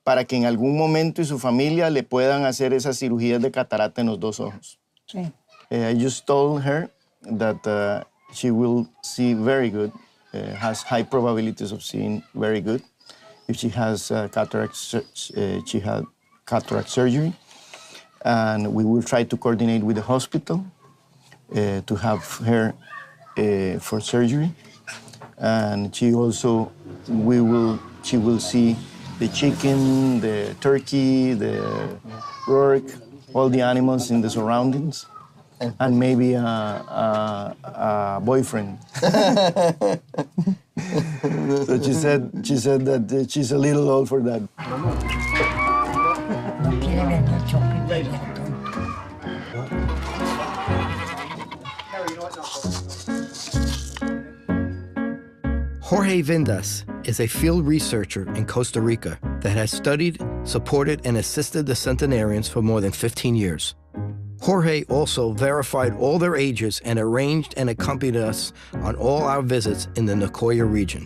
para que en algún momento y su familia le puedan hacer esas cirugías de catarata en los 2 ojos. Sí. I just told her that she will see very good, has high probabilities of seeing very good. If she has cataract surgery, and we will try to coordinate with the hospital to have her for surgery. And she will see the chicken, the turkey, the rourke, all the animals in the surroundings, and maybe a boyfriend. So she said that she's a little old for that. Jorge Vindas is a field researcher in Costa Rica that has studied, supported, and assisted the Centenarians for more than 15 years. Jorge also verified all their ages and arranged and accompanied us on all our visits in the Nicoya region.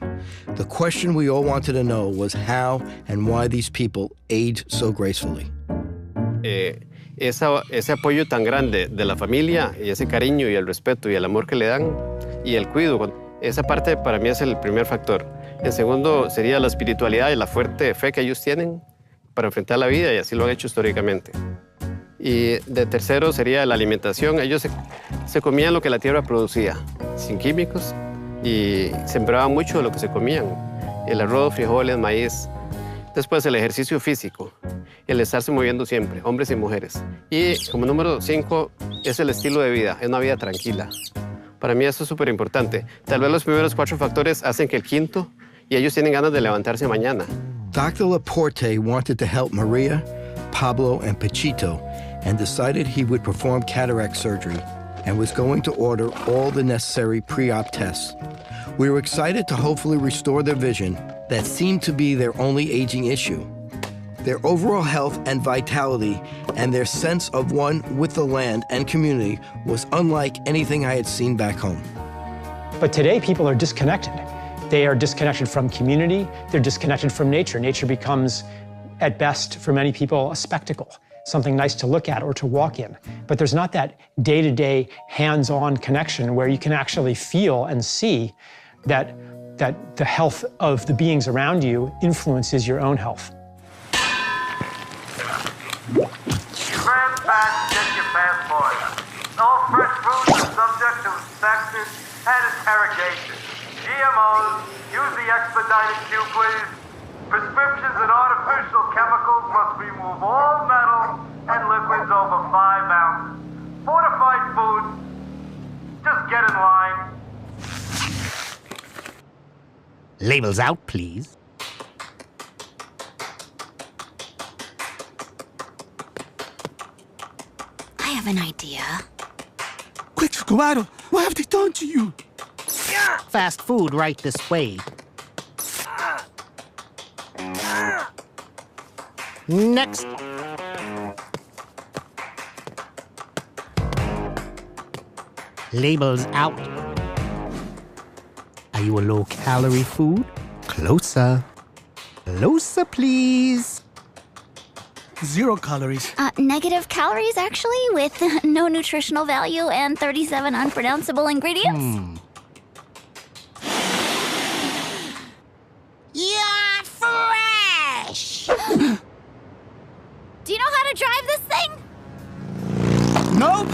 The question we all wanted to know was how and why these people age so gracefully. Ese apoyo tan grande de la familia y ese cariño y el respeto y el amor que le dan y el cuidado, esa parte para mí es el primer factor. En segundo sería la espiritualidad y la fuerte fe que ellos tienen para enfrentar la vida y así lo han hecho históricamente. Y de tercero sería la alimentación. Ellos se comían lo que la tierra producía, sin químicos, y sembraban mucho de lo que se comían. El arroz, frijoles, maíz. Después el ejercicio físico, el estarse moviendo siempre, hombres y mujeres. Y como número 5 es el estilo de vida, es una vida tranquila. Para mí eso es súper importante. Tal vez los primeros 4 factores hacen que el quinto, y ellos tienen ganas de levantarse mañana. Dr. Laporte wanted to help Maria, Pablo, and Pachito, and decided he would perform cataract surgery and was going to order all the necessary pre-op tests. We were excited to hopefully restore their vision that seemed to be their only aging issue. Their overall health and vitality and their sense of one with the land and community was unlike anything I had seen back home. But today, people are disconnected. They are disconnected from community. They're disconnected from nature. Nature becomes, at best, for many people, a spectacle, something nice to look at or to walk in. But there's not that day-to-day, hands-on connection where you can actually feel and see that the health of the beings around you influences your own health. Grand Pass, get your passport. All fresh fruits are subject to inspection and interrogation. GMOs, use the expedited queue, please. Prescriptions and artificial chemicals must remove all metal and liquids over 5 ounces. Fortified foods, just get in line. Labels out, please. I have an idea. Quick, Squado, what have they done to you? Fast food right this way. Next. Labels out. Are you a low-calorie food? Closer. Closer, please. 0 calories. Negative calories, actually, with no nutritional value and 37 unpronounceable ingredients. You're fresh! Do you know how to drive this thing? Nope.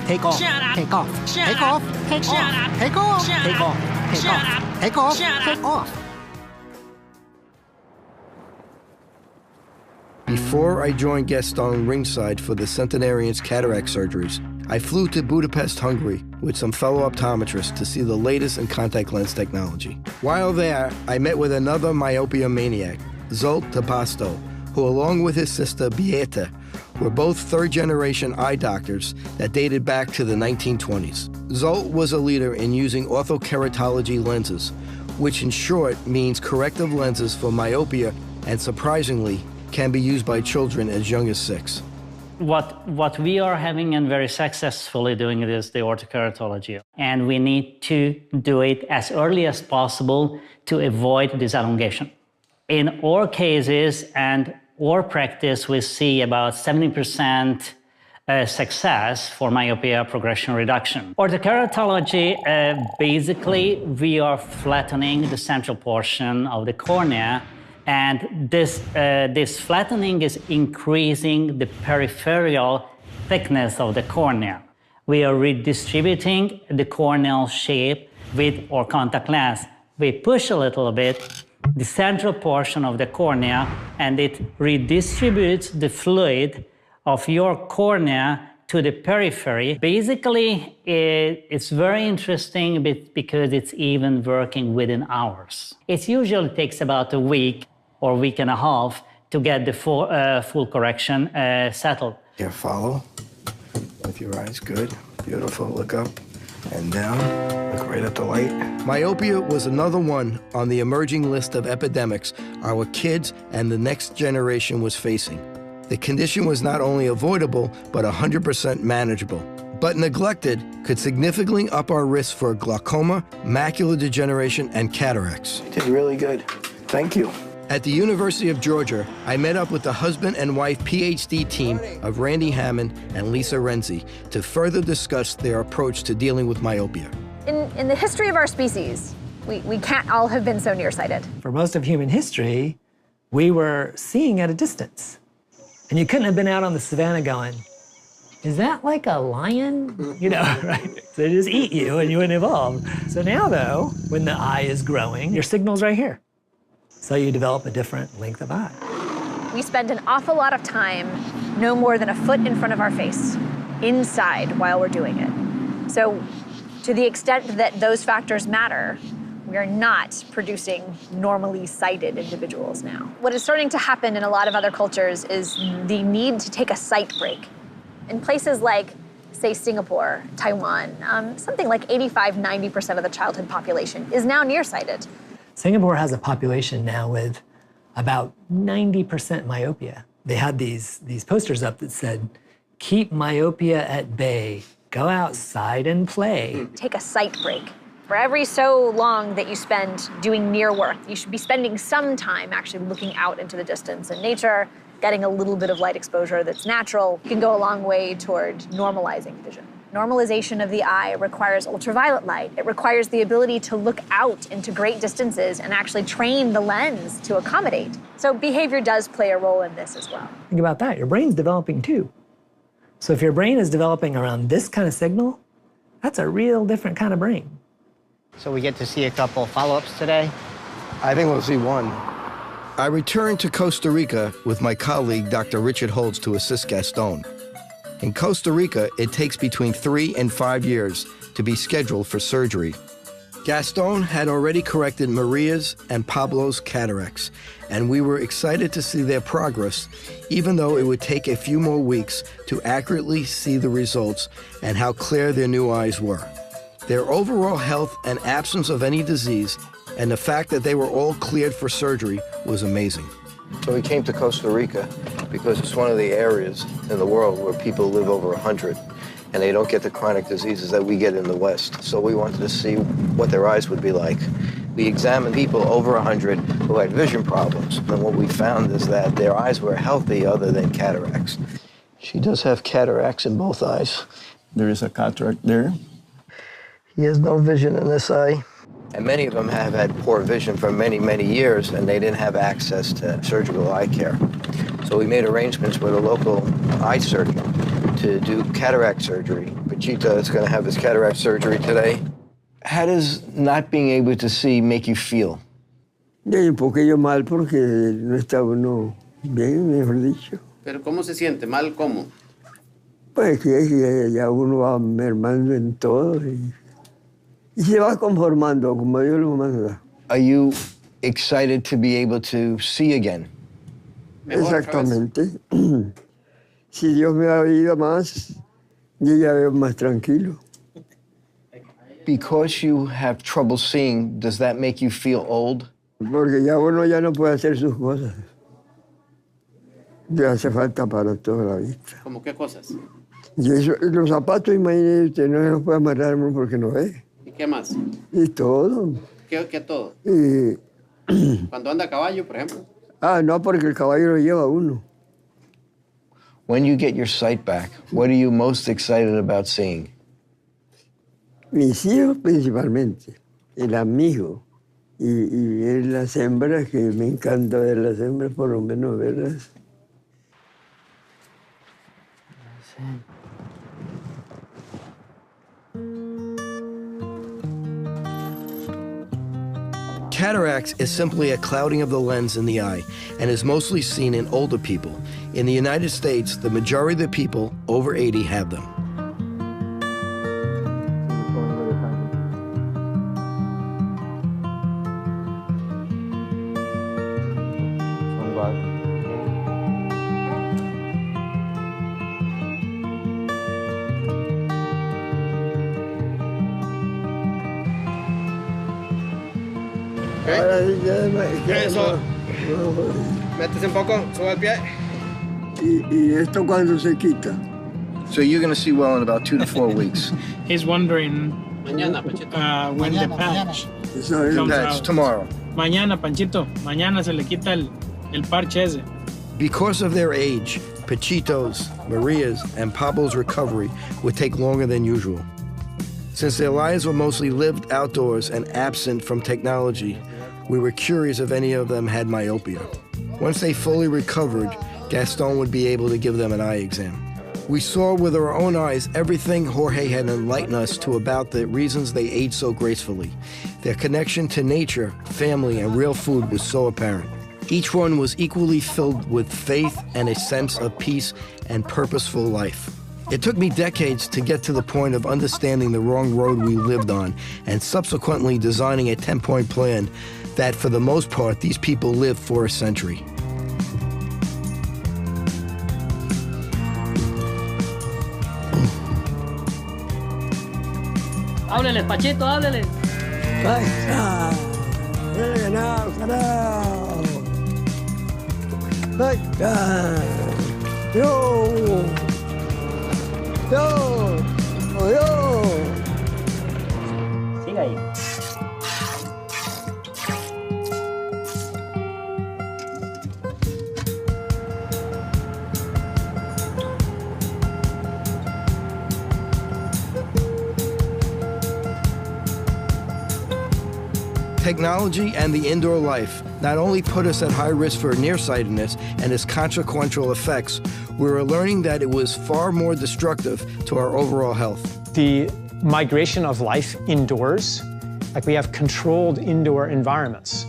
Take off. Shut up. Take off. Shut Take up. off. Take Shut off. up. Take off. Shut Take up. off. Take Shut off. up. Take off. Shut Take up. off. Before I joined Gaston ringside for the Centenarians' cataract surgeries, I flew to Budapest, Hungary, with some fellow optometrists to see the latest in contact lens technology. While there, I met with another myopia maniac, Zsolt Tapasto, who, along with his sister Beata, were both third-generation eye doctors that dated back to the 1920s. Zsolt was a leader in using orthokeratology lenses, which in short means corrective lenses for myopia, and surprisingly, can be used by children as young as 6. What we are having and very successfully doing it is the orthokeratology. And we need to do it as early as possible to avoid this elongation. In our cases and our practice, we see about 70% success for myopia progression reduction. Orthokeratology, basically, we are flattening the central portion of the cornea, and this flattening is increasing the peripheral thickness of the cornea. We are redistributing the corneal shape with our contact lens. We push a little bit the central portion of the cornea, and it redistributes the fluid of your cornea to the periphery. Basically, it's very interesting because it's even working within hours. It usually takes about a week or week and a half to get the full correction settled. Here, follow with your eyes. Good. Beautiful. Look up and down. Look right at the light. Myopia was another one on the emerging list of epidemics our kids and the next generation was facing. The condition was not only avoidable, but 100% manageable. But neglected could significantly up our risk for glaucoma, macular degeneration, and cataracts. You did really good. Thank you. At the University of Georgia, I met up with the husband and wife PhD team of Randy Hammond and Lisa Renzi to further discuss their approach to dealing with myopia. In the history of our species, we can't all have been so nearsighted. For most of human history, we were seeing at a distance. And you couldn't have been out on the savannah going, is that like a lion? You know, right? So they just eat you and you wouldn't evolve. So now though, when the eye is growing, your signal's right here. So you develop a different length of eye. We spend an awful lot of time no more than a foot in front of our face, inside while we're doing it. So to the extent that those factors matter, we are not producing normally sighted individuals now. What is starting to happen in a lot of other cultures is the need to take a sight break. In places like, say, Singapore, Taiwan, something like 85–90% of the childhood population is now nearsighted. Singapore has a population now with about 90% myopia. They had these posters up that said, "Keep myopia at bay. Go outside and play." Take a sight break. For every so long that you spend doing near work, you should be spending some time actually looking out into the distance in nature, getting a little bit of light exposure that's natural. It can go a long way toward normalizing vision. Normalization of the eye requires ultraviolet light. It requires the ability to look out into great distances and actually train the lens to accommodate. So behavior does play a role in this as well. Think about that. Your brain's developing too. So if your brain is developing around this kind of signal, that's a real different kind of brain. So we get to see a couple follow-ups today? I think we'll see one. I returned to Costa Rica with my colleague, Dr. Richard Holtz, to assist Gaston. In Costa Rica, it takes between 3 and 5 years to be scheduled for surgery. Gaston had already corrected Maria's and Pablo's cataracts, and we were excited to see their progress, even though it would take a few more weeks to accurately see the results and how clear their new eyes were. Their overall health and absence of any disease, and the fact that they were all cleared for surgery was amazing. So we came to Costa Rica because it's one of the areas in the world where people live over 100, and they don't get the chronic diseases that we get in the West. So we wanted to see what their eyes would be like. We examined people over 100 who had vision problems, and what we found is that their eyes were healthy other than cataracts. She does have cataracts in both eyes. There is a cataract there. He has no vision in this eye. And many of them have had poor vision for many, many years, and they didn't have access to surgical eye care. So we made arrangements with a local eye surgeon to do cataract surgery. Pachita is going to have his cataract surgery today. How does not being able to see make you feel? Un poquillo mal porque no está uno bien, mejor dicho. ¿Pero cómo se siente? ¿Mal cómo? Pues que ya uno va mermando en todo y se va conformando como Dios lo manda. Are you excited to be able to see again? Exactamente. Si Dios me ha oído más, yo ya veo más tranquilo. Because you have trouble seeing, does that make you feel old? Porque ya uno ya no puede hacer sus cosas. Ya hace falta para toda la vista. ¿Cómo qué cosas? Y eso, los zapatos, imagínese usted, no se los puede amarrar uno porque no ve. ¿Y qué más? Y todo. ¿Qué todo? Y... Cuando anda a caballo, por ejemplo. Ah, no, porque el caballo lo lleva uno. When you get your sight back, what are you most excited about seeing? Mis hijos principalmente, el amigo y ver las hembras, que me encanta ver las hembras, por lo menos verlas. Cataracts is simply a clouding of the lens in the eye and is mostly seen in older people. In the United States, the majority of the people over 80 have them. Eso. Métese un poco, sube el pie. ¿Y esto cuándo se quita? So you're going to see well in about 2 to 4 weeks. He's wondering when the patch comes out. Tomorrow. Mañana, Panchito. Mañana se le quita el parche ese. Because of their age, Pachito's, Maria's, and Pablo's recovery would take longer than usual. Since their lives were mostly lived outdoors and absent from technology, we were curious if any of them had myopia. Once they fully recovered, Gaston would be able to give them an eye exam. We saw with our own eyes everything Jorge had enlightened us to about the reasons they age so gracefully. Their connection to nature, family, and real food was so apparent. Each one was equally filled with faith and a sense of peace and purposeful life. It took me decades to get to the point of understanding the wrong road we lived on and subsequently designing a 10-point plan that, for the most part, these people lived for a century. Háblele, Pachito, háblele. ganado, carajo. ¡Ay, yo! Siga ahí. Technology and the indoor life not only put us at high risk for nearsightedness and its consequential effects, we were learning that it was far more destructive to our overall health. The migration of life indoors, like we have controlled indoor environments,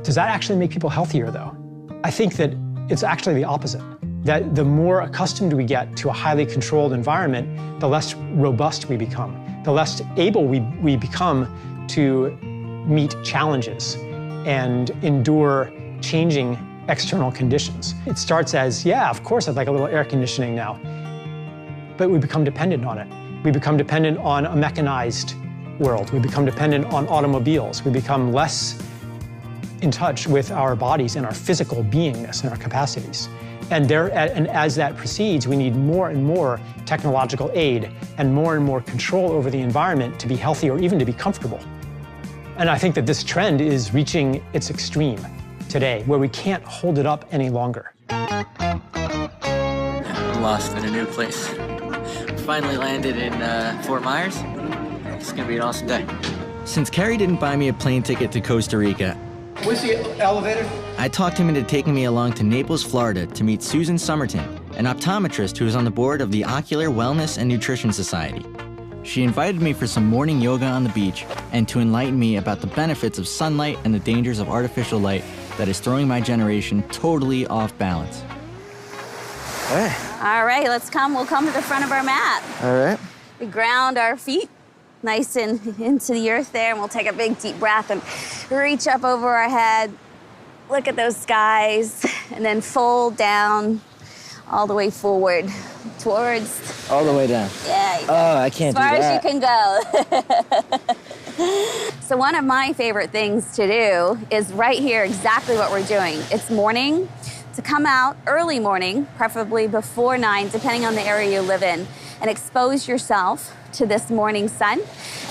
does that actually make people healthier though? I think that it's actually the opposite. That the more accustomed we get to a highly controlled environment, the less robust we become, the less able we become to meet challenges and endure changing external conditions. It starts as, yeah, of course I'd like a little air conditioning now, but we become dependent on it. We become dependent on a mechanized world. We become dependent on automobiles. We become less in touch with our bodies and our physical beingness and our capacities. And as that proceeds, we need more and more technological aid and more control over the environment to be healthy or even to be comfortable. And I think that this trend is reaching its extreme today, where we can't hold it up any longer. I'm lost in a new place. Finally landed in Fort Myers. It's gonna be an awesome day. Since Kerry didn't buy me a plane ticket to Costa Rica, Where's the elevator? I talked him into taking me along to Naples, Florida to meet Susan Somerton, an optometrist who is on the board of the Ocular Wellness and Nutrition Society. She invited me for some morning yoga on the beach and to enlighten me about the benefits of sunlight and the dangers of artificial light that is throwing my generation totally off balance. All right, we'll come to the front of our mat. All right. We ground our feet nice and into the earth there, and we'll take a big deep breath and reach up over our head, look at those skies, and then fold down all the way forward towards... All the way down? Yeah. Oh, I can't do that. As far as you can go. So one of my favorite things to do is right here exactly what we're doing. It's morning, to come out early morning, preferably before 9, depending on the area you live in, and expose yourself to this morning sun.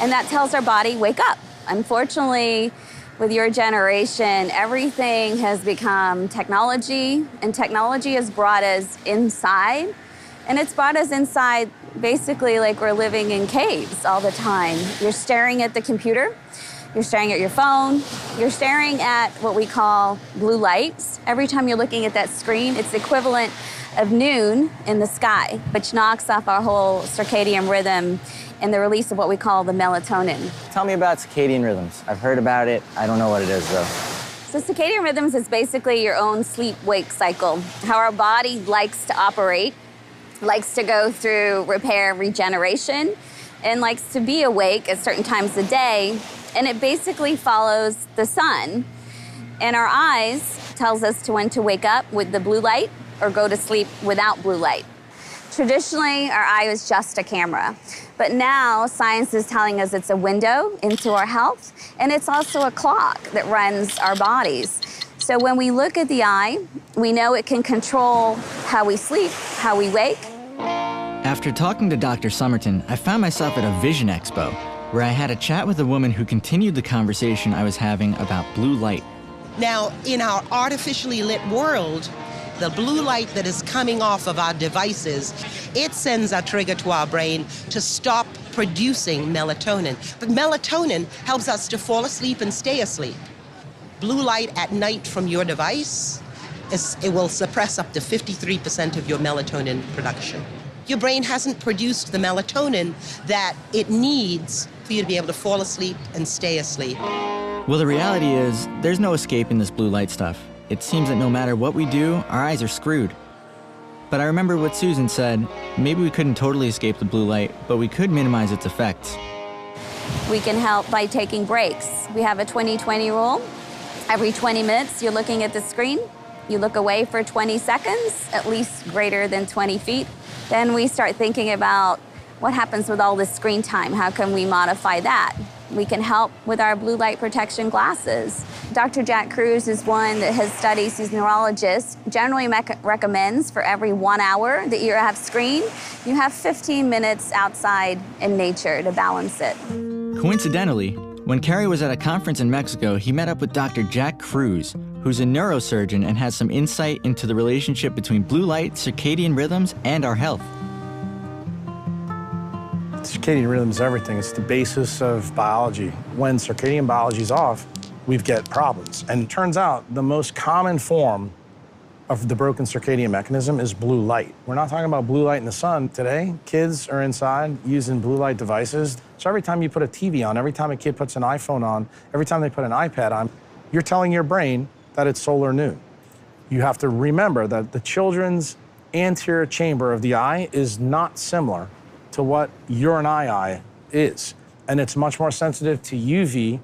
And that tells our body, wake up. Unfortunately, with your generation, everything has become technology, and technology has brought us inside. And it's brought us inside basically like we're living in caves all the time. You're staring at the computer, you're staring at your phone, you're staring at what we call blue lights. Every time you're looking at that screen, it's the equivalent of noon in the sky, which knocks off our whole circadian rhythm and the release of what we call the melatonin. Tell me about circadian rhythms. I've heard about it. I don't know what it is, though. So circadian rhythms is basically your own sleep-wake cycle, how our body likes to operate, likes to go through repair and regeneration, and likes to be awake at certain times of day, and it basically follows the sun. And our eyes tells us when to wake up with the blue light or go to sleep without blue light. Traditionally, our eye was just a camera, but now science is telling us it's a window into our health, and it's also a clock that runs our bodies. So when we look at the eye, we know it can control how we sleep, how we wake. After talking to Dr. Somerton, I found myself at a Vision Expo, where I had a chat with a woman who continued the conversation I was having about blue light. Now, in our artificially lit world, the blue light that is coming off of our devices, it sends a trigger to our brain to stop producing melatonin. But melatonin helps us to fall asleep and stay asleep. Blue light at night from your device, it will suppress up to 53% of your melatonin production. Your brain hasn't produced the melatonin that it needs for you to be able to fall asleep and stay asleep. Well, the reality is, there's no escaping this blue light stuff. It seems that no matter what we do, our eyes are screwed. But I remember what Susan said, maybe we couldn't totally escape the blue light, but we could minimize its effects. We can help by taking breaks. We have a 20-20 rule. Every 20 minutes, you're looking at the screen. You look away for 20 seconds, at least greater than 20 feet. Then we start thinking about what happens with all this screen time. How can we modify that? we can help with our blue light protection glasses. Dr. Jack Cruz is one that has studies, he's a neurologist, generally recommends for every 1 hour that you have screen, you have 15 minutes outside in nature to balance it. Coincidentally, when Kerry was at a conference in Mexico, he met up with Dr. Jack Cruz, who's a neurosurgeon and has some insight into the relationship between blue light, circadian rhythms, and our health. Circadian rhythm is everything. It's the basis of biology. When circadian biology is off, we get problems. And it turns out the most common form of the broken circadian mechanism is blue light. We're not talking about blue light in the sun today. Kids are inside using blue light devices. So every time you put a TV on, every time a kid puts an iPhone on, every time they put an iPad on, you're telling your brain that it's solar noon. You have to remember that the children's anterior chamber of the eye is not similar to what your and eye is. And it's much more sensitive to UV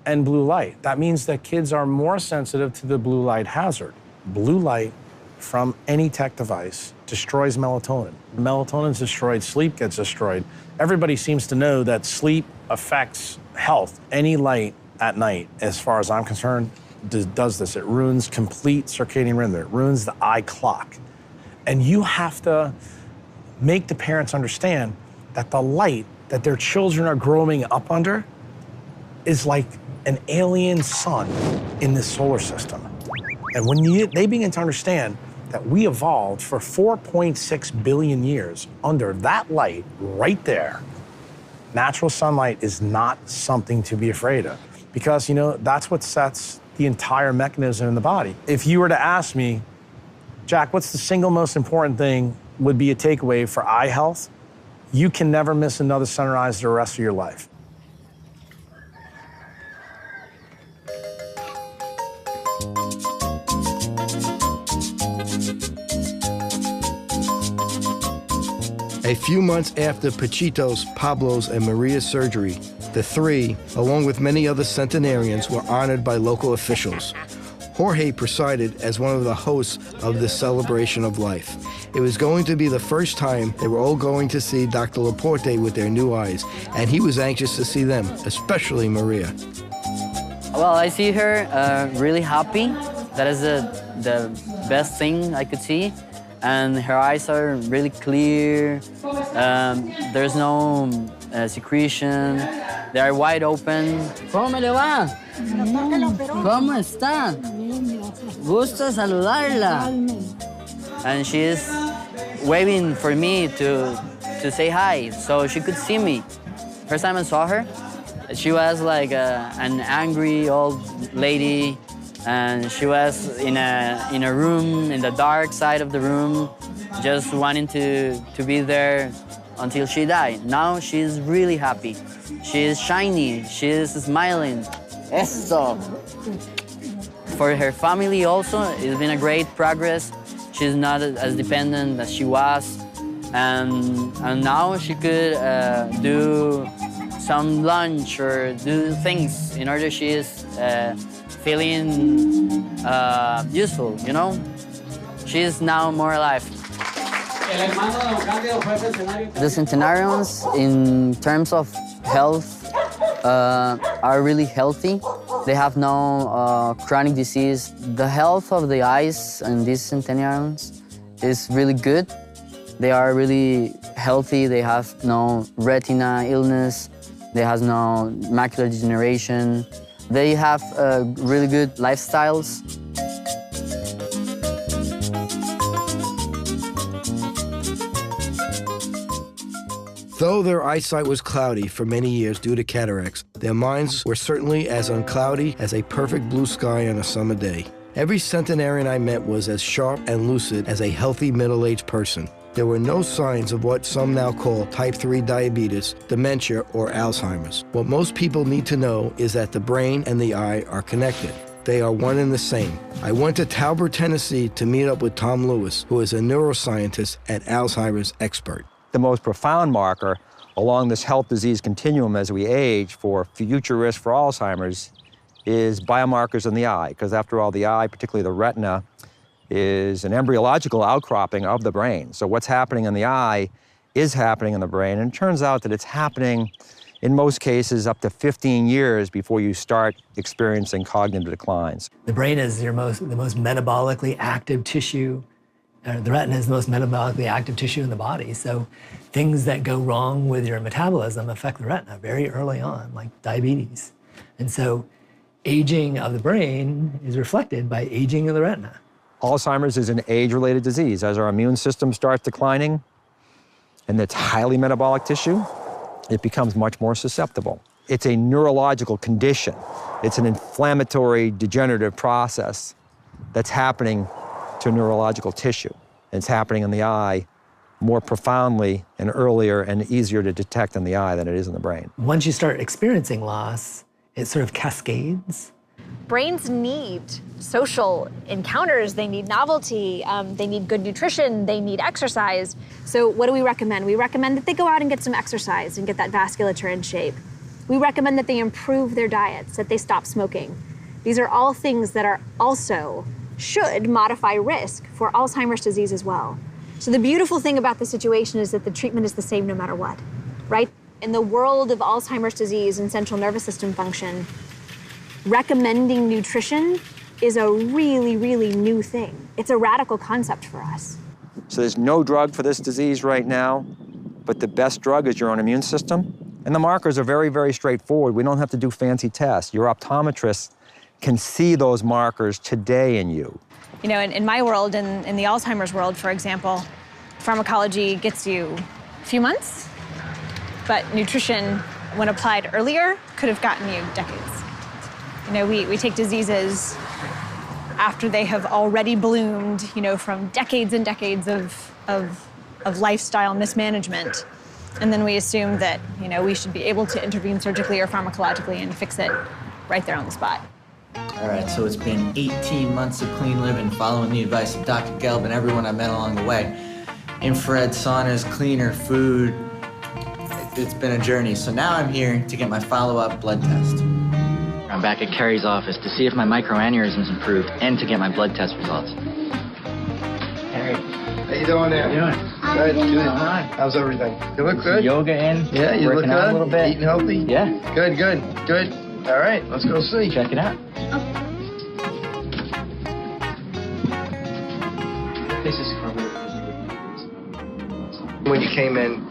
and blue light. That means that kids are more sensitive to the blue light hazard. Blue light from any tech device destroys melatonin. Melatonin's destroyed, sleep gets destroyed. Everybody seems to know that sleep affects health. Any light at night, as far as I'm concerned, does this. It ruins complete circadian rhythm. It ruins the eye clock. And you have to make the parents understand that the light that their children are growing up under is like an alien sun in this solar system. And when they begin to understand that we evolved for 4.6 billion years under that light right there, natural sunlight is not something to be afraid of. Because, you know, that's what sets the entire mechanism in the body. If you were to ask me, Jack, what's the single most important thing would be a takeaway for eye health? You can never miss another sunrise the rest of your life. A few months after Pachito's, Pablo's, and Maria's surgery, the three, along with many other centenarians, were honored by local officials. Jorge presided as one of the hosts of this celebration of life. It was going to be the first time they were all going to see Dr. Laporte with their new eyes, and he was anxious to see them, especially Maria. Well, I see her really happy. That is the best thing I could see. And her eyes are really clear. There's no secretion. They are wide open. ¿Cómo le va? ¿Cómo está? Gusto saludarla. And she is waving for me to say hi, so she could see me. First time I saw her, she was like an angry old lady, and she was in a room, in the dark side of the room, just wanting to be there until she died. Now she's really happy. She is shiny, she is smiling. Eso. For her family also, it's been a great progress. She's not as dependent as she was. And now she could do some lunch or do things in order she is feeling useful, you know? She is now more alive. The Centenarians, in terms of health, are really healthy. They have no chronic disease. The health of the eyes in these Centenarians is really good. They are really healthy. They have no retina illness. They have no macular degeneration. They have really good lifestyles. Though their eyesight was cloudy for many years due to cataracts, their minds were certainly as uncloudy as a perfect blue sky on a summer day. Every centenarian I met was as sharp and lucid as a healthy middle-aged person. There were no signs of what some now call type 3 diabetes, dementia, or Alzheimer's. What most people need to know is that the brain and the eye are connected. They are one and the same. I went to Talbot, Tennessee to meet up with Tom Lewis, who is a neuroscientist and Alzheimer's expert. The most profound marker along this health disease continuum as we age for future risk for Alzheimer's is biomarkers in the eye, because after all, the eye, particularly the retina, is an embryological outcropping of the brain. So what's happening in the eye is happening in the brain, and it turns out that it's happening in most cases, up to 15 years before you start experiencing cognitive declines. The brain is the most metabolically active tissue. The retina is the most metabolically active tissue in the body. So things that go wrong with your metabolism affect the retina very early on, like diabetes. And so aging of the brain is reflected by aging of the retina. Alzheimer's is an age-related disease. As our immune system starts declining, and it's highly metabolic tissue, it becomes much more susceptible. It's a neurological condition. It's an inflammatory degenerative process that's happening to neurological tissue. It's happening in the eye more profoundly and earlier and easier to detect in the eye than it is in the brain. Once you start experiencing loss, it sort of cascades. Brains need social encounters, they need novelty, they need good nutrition, they need exercise. So what do we recommend? We recommend that they go out and get some exercise and get that vasculature in shape. We recommend that they improve their diets, that they stop smoking. These are all things that are also should modify risk for Alzheimer's disease as well. So the beautiful thing about the situation is that the treatment is the same no matter what, right? In the world of Alzheimer's disease and central nervous system function, recommending nutrition is a really, really new thing. It's a radical concept for us. So there's no drug for this disease right now, but the best drug is your own immune system. And the markers are very, very straightforward. We don't have to do fancy tests. Your optometrist can see those markers today in you. You know, in my world, in the Alzheimer's world, for example, pharmacology gets you a few months, but nutrition, when applied earlier, could have gotten you decades. You know, we take diseases after they have already bloomed, you know, from decades and decades of lifestyle mismanagement. And then we assume that, you know, we should be able to intervene surgically or pharmacologically and fix it right there on the spot. All right, so it's been 18 months of clean living, following the advice of Dr. Gelb and everyone I met along the way. Infrared saunas, cleaner food. It's been a journey. So now I'm here to get my follow-up blood test. I'm back at Kerry's office to see if my microaneurysm's improved and to get my blood test results. Kerry. How you doing there? How you doing? Good. Hi. How's everything? You look good. Yoga in. Yeah, you look working good. out a little bit. Eating healthy. Yeah. Good, good, good. All right, let's go see. Check it out. This is when you came in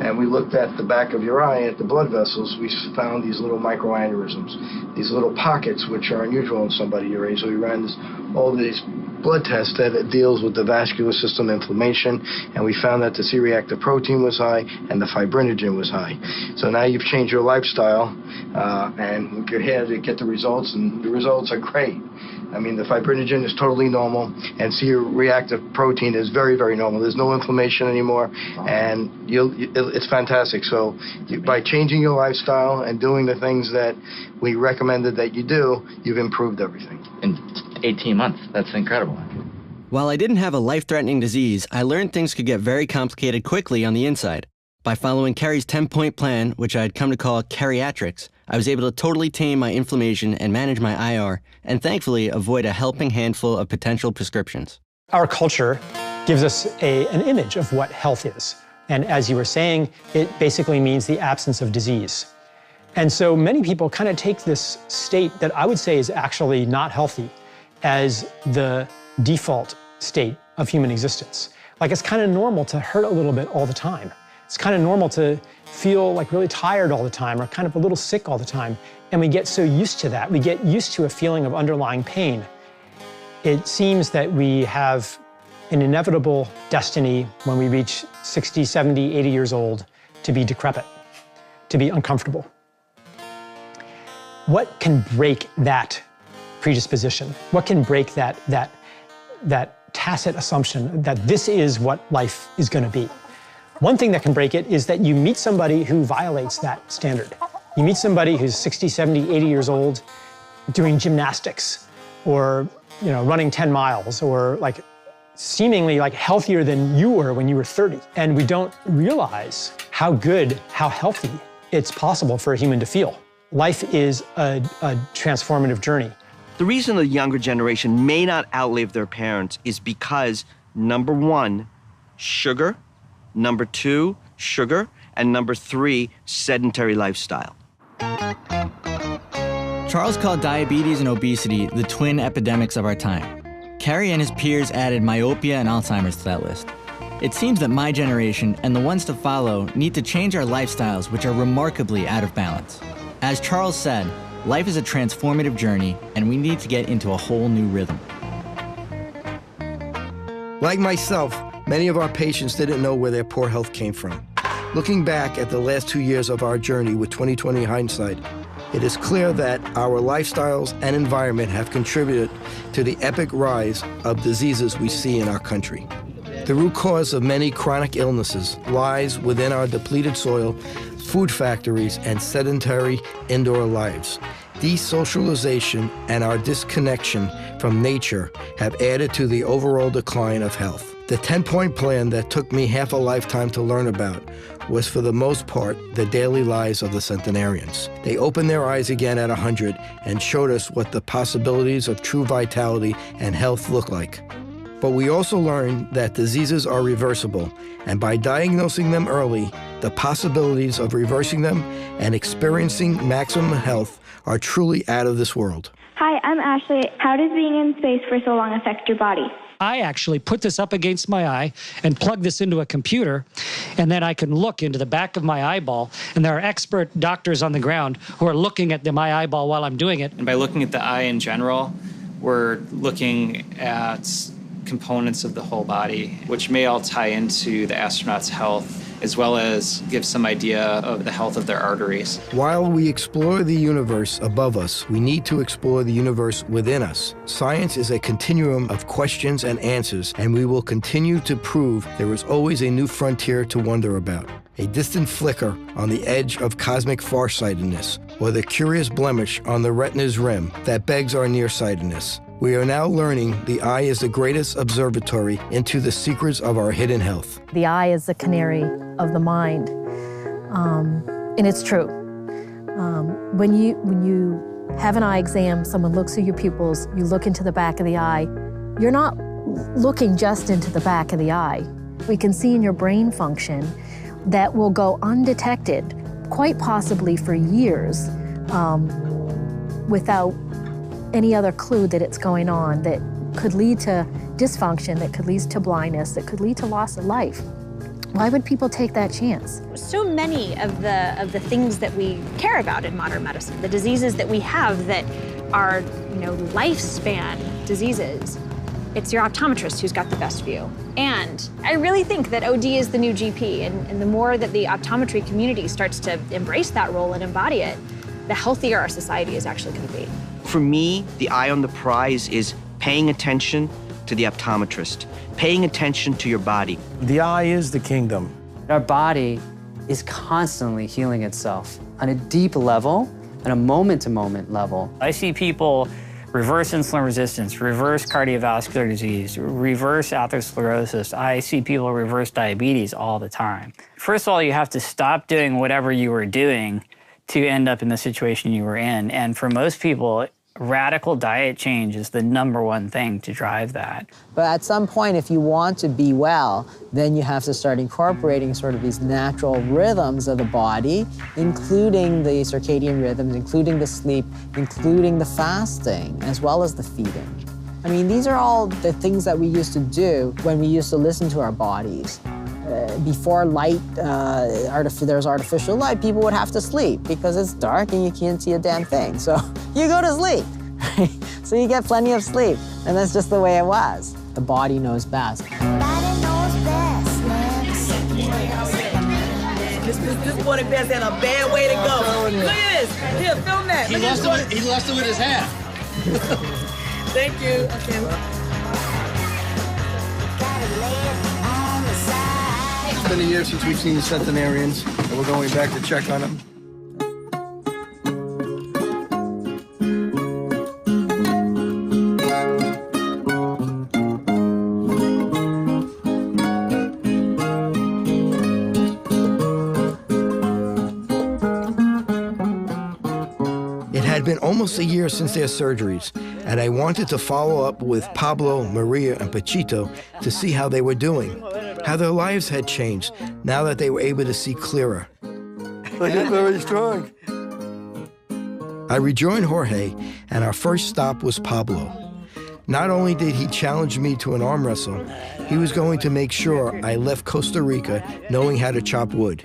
and we looked at the back of your eye at the blood vessels, we found these little microaneurysms, these little pockets which are unusual in somebody your age. So we ran all these blood tests that deals with the vascular system inflammation, and we found that the C-reactive protein was high and the fibrinogen was high. So now you've changed your lifestyle and you're here to get the results, and the results are great. I mean, the fibrinogen is totally normal, and C-reactive protein is very, very normal. There's no inflammation anymore, and it's fantastic. So by changing your lifestyle and doing the things that we recommended that you do, you've improved everything. In 18 months, that's incredible. While I didn't have a life-threatening disease, I learned things could get very complicated quickly on the inside. By following Kerry's 10-point plan, which I had come to call Kerryatrics, I was able to totally tame my inflammation and manage my IR, and thankfully avoid a helping handful of potential prescriptions. Our culture gives us an image of what health is. And as you were saying, it basically means the absence of disease. And so many people kind of take this state that I would say is actually not healthy as the default state of human existence. Like, it's kind of normal to hurt a little bit all the time. It's kind of normal to feel like really tired all the time or kind of a little sick all the time. And we get so used to that. We get used to a feeling of underlying pain. It seems that we have an inevitable destiny when we reach 60, 70, 80 years old to be decrepit, to be uncomfortable. What can break that predisposition? What can break that tacit assumption that this is what life is going to be? One thing that can break it is that you meet somebody who violates that standard. You meet somebody who's 60, 70, 80 years old doing gymnastics or, you know, running 10 miles or like seemingly like healthier than you were when you were 30. And we don't realize how good, how healthy it's possible for a human to feel. Life is a transformative journey. The reason the younger generation may not outlive their parents is because, number one, sugar, number two, sugar, And number 3, sedentary lifestyle. Charles called diabetes and obesity the twin epidemics of our time. Kerry and his peers added myopia and Alzheimer's to that list. It seems that my generation and the ones to follow need to change our lifestyles, which are remarkably out of balance. As Charles said, life is a transformative journey, and we need to get into a whole new rhythm. Like myself, many of our patients didn't know where their poor health came from. Looking back at the last 2 years of our journey with 20/20 hindsight, it is clear that our lifestyles and environment have contributed to the epic rise of diseases we see in our country. The root cause of many chronic illnesses lies within our depleted soil, food factories, and sedentary indoor lives. Desocialization and our disconnection from nature have added to the overall decline of health. The 10-point plan that took me half a lifetime to learn about was, for the most part, the daily lives of the Centenarians. They opened their eyes again at 100 and showed us what the possibilities of true vitality and health look like. But we also learned that diseases are reversible, and by diagnosing them early, the possibilities of reversing them and experiencing maximum health are truly out of this world. Hi, I'm Ashley. How does being in space for so long affect your body? I actually put this up against my eye and plug this into a computer, and then I can look into the back of my eyeball, and there are expert doctors on the ground who are looking at my eyeball while I'm doing it. And by looking at the eye in general, we're looking at components of the whole body, which may all tie into the astronaut's health, as well as give some idea of the health of their arteries. While we explore the universe above us, we need to explore the universe within us. Science is a continuum of questions and answers, and we will continue to prove there is always a new frontier to wonder about. A distant flicker on the edge of cosmic farsightedness, or the curious blemish on the retina's rim that begs our nearsightedness. We are now learning the eye is the greatest observatory into the secrets of our hidden health. The eye is the canary of the mind, and it's true. When you have an eye exam, someone looks through your pupils, you look into the back of the eye, you're not looking just into the back of the eye. We can see in your brain function that will go undetected, quite possibly for years, without any other clue that it's going on, that could lead to dysfunction, that could lead to blindness, that could lead to loss of life. Why would people take that chance? So many of the things that we care about in modern medicine, the diseases that we have that are, lifespan diseases, it's your optometrist who's got the best view. And I really think that OD is the new GP, and the more that the optometry community starts to embrace that role and embody it, the healthier our society is actually going to be. For me, the eye on the prize is paying attention to the optometrist, paying attention to your body. The eye is the kingdom. Our body is constantly healing itself on a deep level, on a moment-to-moment level. I see people reverse insulin resistance, reverse cardiovascular disease, reverse atherosclerosis. I see people reverse diabetes all the time. First of all, you have to stop doing whatever you were doing to end up in the situation you were in. And for most people, radical diet change is the #1 thing to drive that. But at some point, if you want to be well, then you have to start incorporating sort of these natural rhythms of the body, including the circadian rhythms, including the sleep, including the fasting, as well as the feeding. I mean, these are all the things that we used to do when we used to listen to our bodies. Before there's artificial light, people would have to sleep because it's dark and you can't see a damn thing. So you go to sleep, right? So you get plenty of sleep, and that's just the way it was. The body knows best. This boy best had a bad way to go. Look at this. Here, film that. He lost it with his hat. Thank you. Okay. It's been a year since we've seen the Centenarians, and we're going back to check on them. It had been almost a year since their surgeries, and I wanted to follow up with Pablo, Maria, and Pachito to see how they were doing. how their lives had changed now that they were able to see clearer. You're very strong. I rejoined Jorge, and our first stop was Pablo. Not only did he challenge me to an arm wrestle, he was going to make sure I left Costa Rica knowing how to chop wood.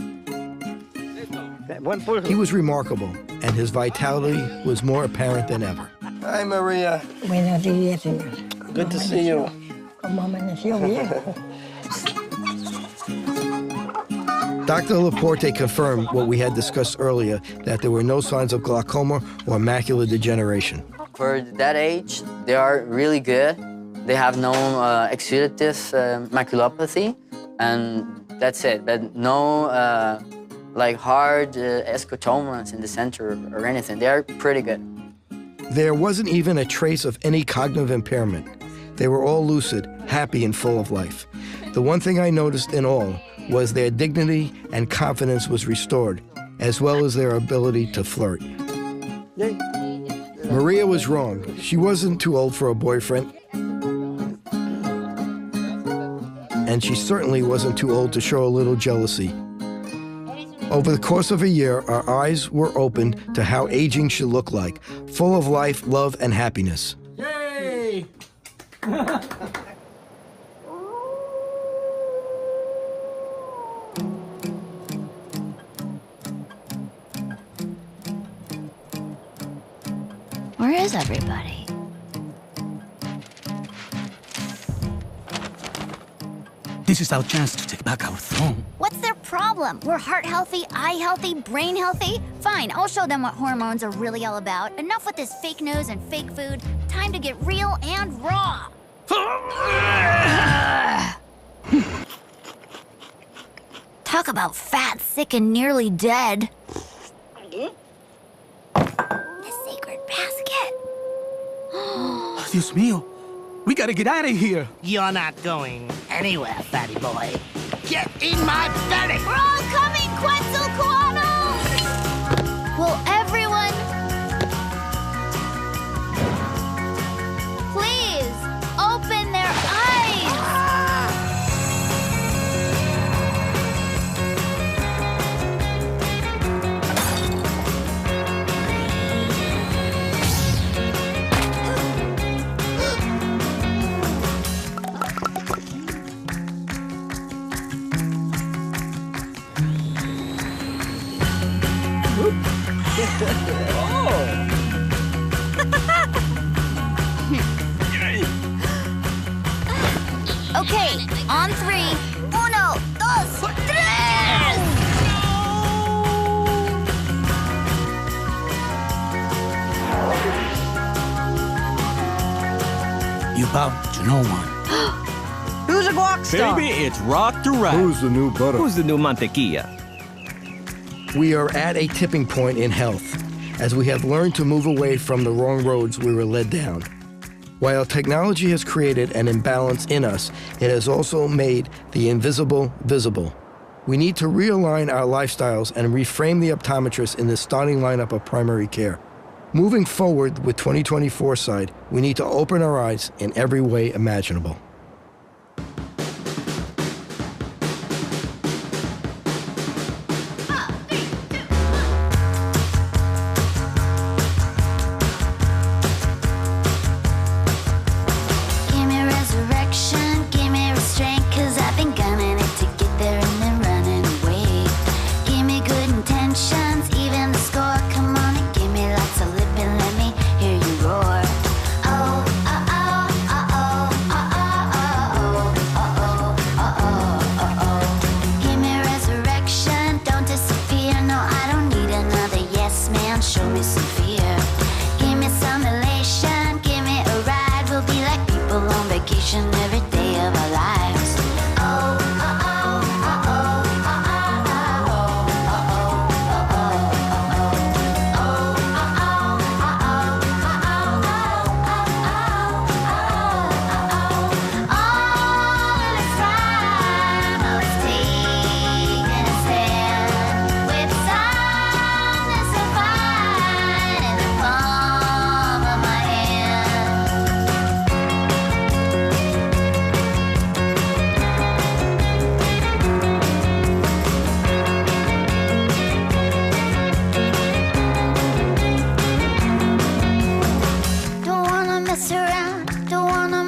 He was remarkable, and his vitality was more apparent than ever. Hi, Maria. Buenos días, señor. Good to see you. ¿Cómo amaneció viejo? Dr. Laporte confirmed what we had discussed earlier, that there were no signs of glaucoma or macular degeneration. For that age, they are really good. They have no exudative maculopathy, and that's it. But no like hard escotomas in the center or anything. They are pretty good. There wasn't even a trace of any cognitive impairment. They were all lucid, happy, and full of life. The one thing I noticed in all was their dignity and confidence was restored, as well as their ability to flirt. Yay. Maria was wrong. She wasn't too old for a boyfriend. And she certainly wasn't too old to show a little jealousy. Over the course of a year, our eyes were opened to how aging should look like, full of life, love, and happiness. Yay! Where is everybody? This is our chance to take back our throne. What's their problem? We're heart healthy, eye healthy, brain healthy? Fine, I'll show them what hormones are really all about. Enough with this fake news and fake food. Time to get real and raw. Talk about fat, sick, and nearly dead. The sacred basket. Dios mío. We gotta get out of here. You're not going anywhere, fatty boy. Get in my belly! We're all coming, Quetzalcoatl! Will everyone please open their eyes? Okay, on three. Uno, dos, tres! You bow to no one. Who's a guac star? Baby, it's Rock to Rock. Who's the new butter? Who's the new mantequilla? We are at a tipping point in health, as we have learned to move away from the wrong roads we were led down. While technology has created an imbalance in us, it has also made the invisible visible. We need to realign our lifestyles and reframe the optometrist in the starting lineup of primary care. Moving forward with 2020 foresight, we need to open our eyes in every way imaginable.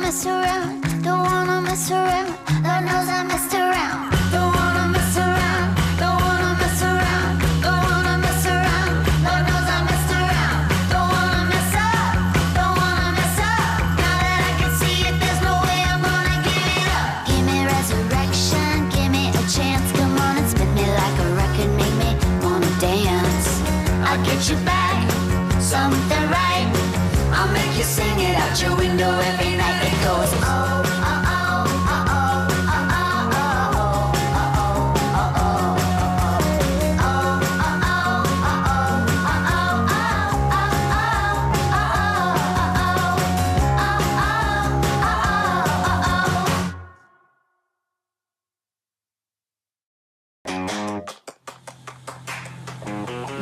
mess around, don't wanna mess around. Lord knows I messed around. Don't wanna mess around, don't wanna mess around, don't wanna mess around. Lord knows I messed around. Don't wanna mess up, don't wanna mess up. Now that I can see it, there's no way I'm gonna give it up. Give me resurrection, give me a chance. Come on and spin me like a record, make me wanna dance. I'll get you back, something right. I'll make you sing it out your window every night. It goes, oh, oh, oh, oh, oh, oh, oh, oh,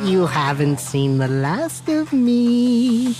You haven't seen the last of me.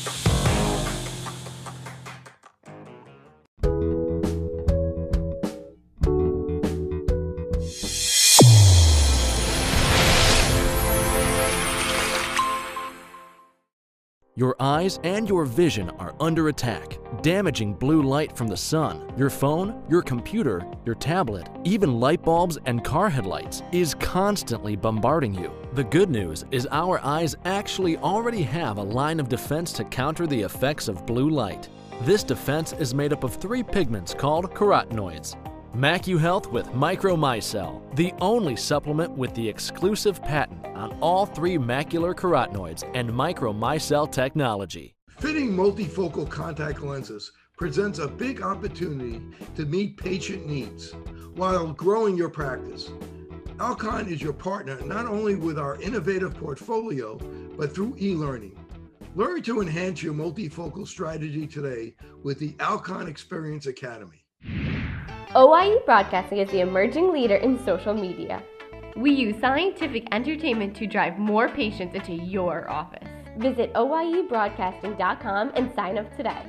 Your eyes and your vision are under attack. Damaging blue light from the sun, your phone, your computer, your tablet, even light bulbs and car headlights is constantly bombarding you. The good news is our eyes actually already have a line of defense to counter the effects of blue light. This defense is made up of 3 pigments called carotenoids. MacuHealth with Micromicelle, the only supplement with the exclusive patent on all 3 macular carotenoids and Micromicelle technology. Fitting multifocal contact lenses presents a big opportunity to meet patient needs while growing your practice. Alcon is your partner not only with our innovative portfolio, but through e-learning. Learn to enhance your multifocal strategy today with the Alcon Experience Academy. OIE Broadcasting is the emerging leader in social media. We use scientific entertainment to drive more patients into your office. Visit oiebroadcasting.com and sign up today.